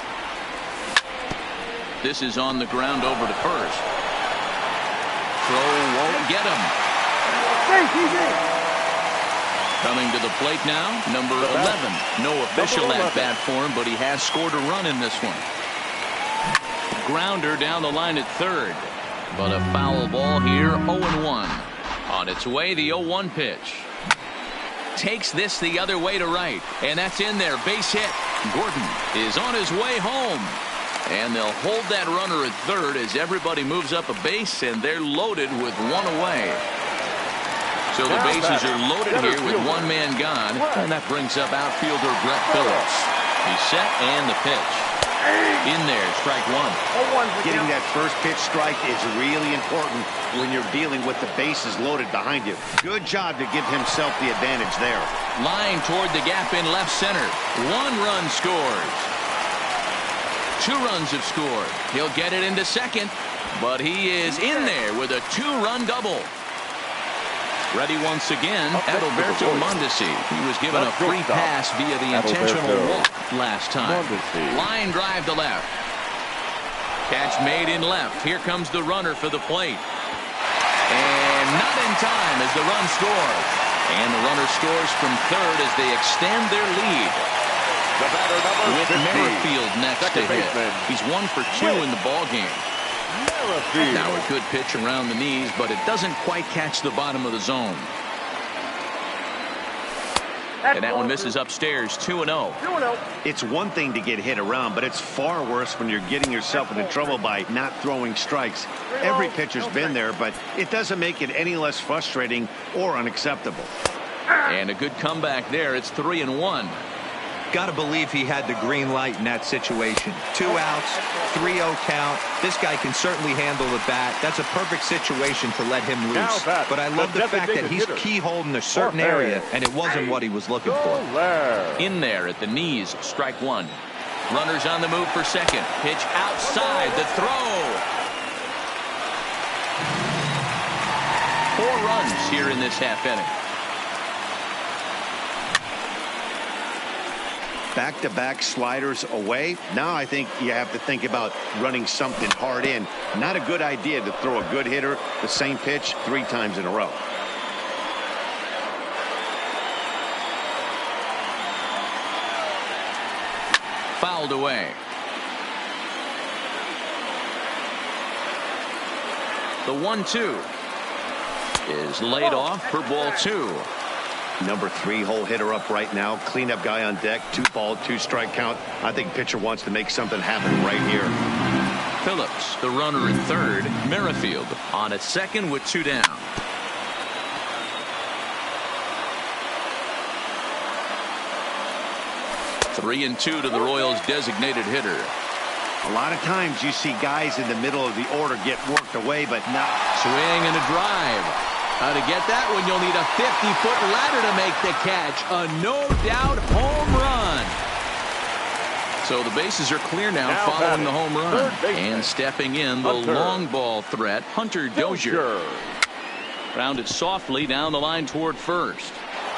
This is on the ground over to first. Throw won't get him. Coming to the plate now, number 11. No official at bat for him, but he has scored a run in this one. grounder down the line at third. But a foul ball here, 0-1. On its way, the 0-1 pitch. Takes this the other way to right, and that's in there. Base hit. Gordon is on his way home. And they'll hold that runner at third as everybody moves up a base, and they're loaded with one away. So the bases are loaded here with one man gone, and that brings up outfielder Brett Phillips. He's set, and the pitch. In there, strike one. Getting that first pitch strike is really important when you're dealing with the bases loaded behind you. Good job to give himself the advantage there. Line toward the gap in left center. 1 run scores. 2 runs have scored. He'll get it into second, but he is in there with a 2-run double. Ready once again, Adalberto Mondesi. He was given a free pass via the intentional walk last time. Line drive to left. Catch made in left. Here comes the runner for the plate. And not in time as the run scores. And the runner scores from third as they extend their lead. With Merrifield next to hit. He's 1 for 2 in the ballgame. Now a good pitch around the knees, but it doesn't quite catch the bottom of the zone. And that one misses upstairs, 2-0. It's one thing to get hit around, but it's far worse when you're getting yourself into trouble by not throwing strikes. Every pitcher's been there, but it doesn't make it any less frustrating or unacceptable. And a good comeback there. It's 3-1. Got to believe he had the green light in that situation. 2 outs, 3-0 count. This guy can certainly handle the bat. That's a perfect situation to let him loose. But I love the fact that he's keyholed in a certain area, and it wasn't what he was looking for. In there at the knees, strike 1. Runners on the move for second. Pitch outside, the throw. 4 runs here in this half inning. Back-to-back sliders away. Now I think you have to think about running something hard in. Not a good idea to throw a good hitter the same pitch 3 times in a row. Fouled away. The 1-2 is laid off for ball 2. Number 3 hole hitter up right now. Cleanup guy on deck. 2-ball, 2-strike count. I think pitcher wants to make something happen right here. Phillips, the runner at third. Merrifield on at second with 2 down. Three and 2 to the Royals' designated hitter. A lot of times you see guys in the middle of the order get worked away, but not. Swing and a drive. To get that one, you'll need a 50-foot ladder to make the catch. A no-doubt home run. So the bases are clear now following the home run. And stepping in, the long ball threat, Hunter Dozier. Rounded softly down the line toward first.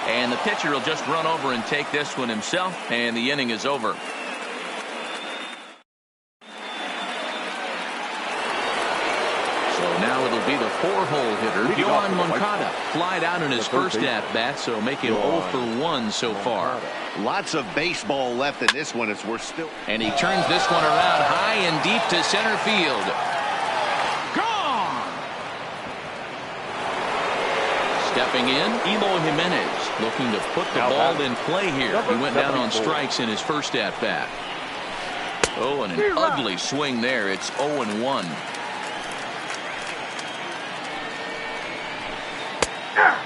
And the pitcher will just run over and take this one himself, and the inning is over. Now it'll be the 4-hole hitter, Yohan Moncada. Flied out in his first at-bat, so making 0 for 1 so far. Lots of baseball left in this one as we're still. And he turns this one around high and deep to center field. Gone! Stepping in, Eloy Jimenez looking to put the ball in play here. He went down on strikes in his first at-bat. Oh, and an ugly swing there. It's 0-1.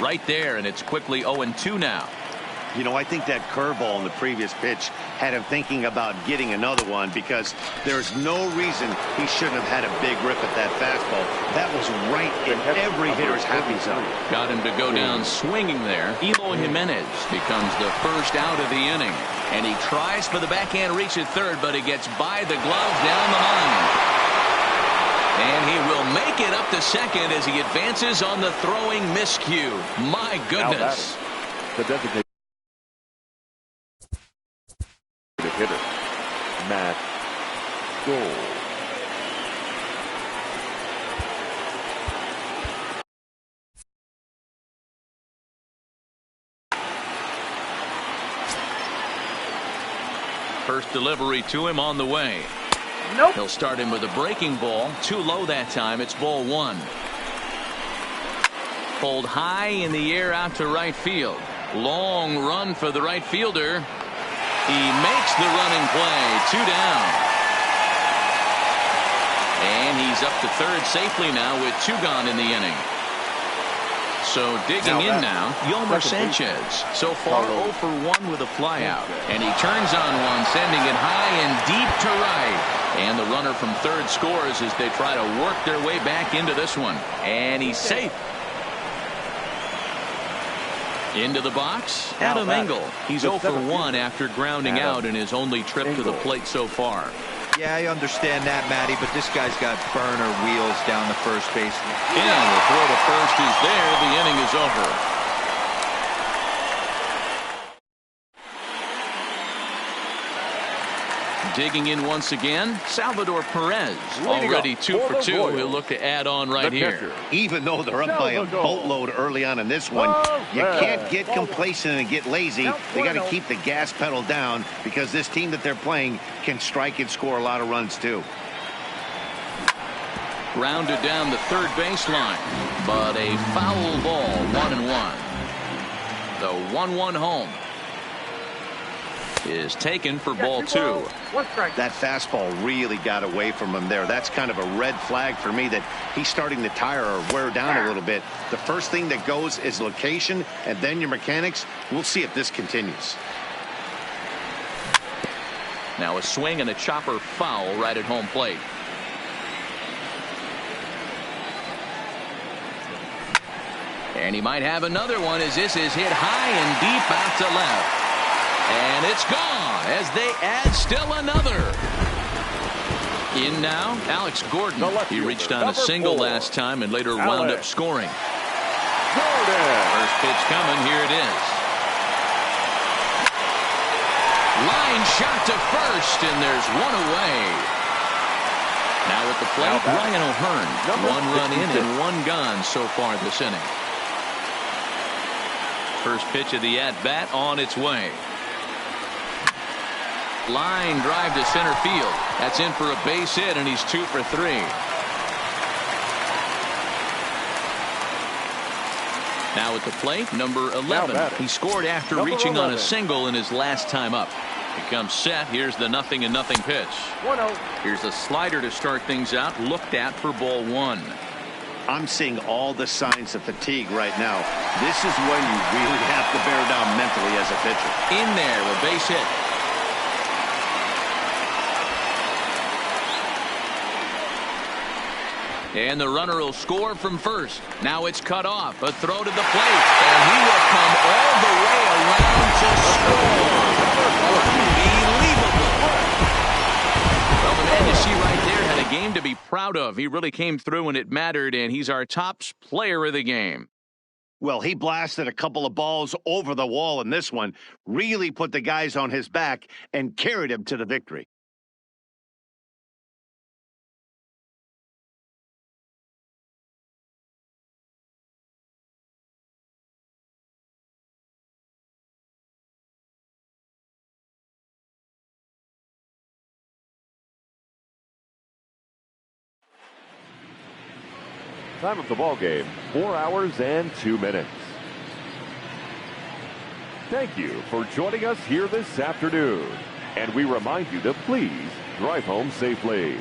Right there, and it's quickly 0-2 now. You know, I think that curveball in the previous pitch had him thinking about getting another one, because there's no reason he shouldn't have had a big rip at that fastball. That was right in every hitter's happy zone. Got him to go down swinging there. Eloy Jimenez becomes the first out of the inning. And he tries for the backhand reach at third, but he gets by the glove down the line. And he will make it up to second as he advances on the throwing miscue. My goodness. The designated hitter, Matt Gold. First delivery to him on the way. Nope. He'll start him with a breaking ball. Too low that time. It's ball one. Pulled high in the air out to right field. Long run for the right fielder. He makes the running play. 2 down. And he's up to third safely now with 2 gone in the inning. So digging in now, Yolmer Sanchez. So far 0 for 1 with a flyout. And he turns on one, sending it high and deep to right. And the runner from third scores as they try to work their way back into this one. And he's safe. Into the box, Adam Engel. He's 0 for 1 after grounding out in his only trip to the plate so far. Yeah, I understand that, Matty, but this guy's got burner wheels down the first base. And the throw to first is there. The inning is over. Digging in once again, Salvador Perez. Already 2 for 2. He'll look to add on right here. Even though they're up by a boatload early on in this one, you can't get complacent and get lazy. They got to keep the gas pedal down because this team that they're playing can strike and score a lot of runs too. Grounded down the third baseline, but a foul ball. 1-1. The 1-1 home is taken for ball 2. That fastball really got away from him there. That's kind of a red flag for me that he's starting to tire or wear down a little bit. The first thing that goes is location and then your mechanics. We'll see if this continues. Now a swing and a chopper foul right at home plate. And he might have another one as this is hit high and deep out to left. And it's gone as they add still another. In now, Alex Gordon. He reached on a single last time and later wound up scoring. First pitch coming. Here it is. Line shot to first, and there's one away. Now at the plate, Ryan O'Hearn. 1 run in and 1 gone so far this inning. First pitch of the at-bat on its way. Line drive to center field. That's in for a base hit, and he's 2 for 3. Now at the plate, number 11. He scored after reaching on a single in his last time up. He comes set. Here's the 0-0 pitch. 1-0. Here's a slider to start things out. Looked at for ball 1. I'm seeing all the signs of fatigue right now. This is when you really have to bear down mentally as a pitcher. In there, a base hit. And the runner will score from first. Now it's cut off. A throw to the plate. And he will come all the way around to score. Unbelievable. Well, the man you see right there had a game to be proud of. He really came through when it mattered, and he's our top player of the game. Well, he blasted a couple of balls over the wall in this one. Really put the guys on his back and carried him to the victory. Time of the ball game, 4 hours and 2 minutes. Thank you for joining us here this afternoon. And we remind you to please drive home safely.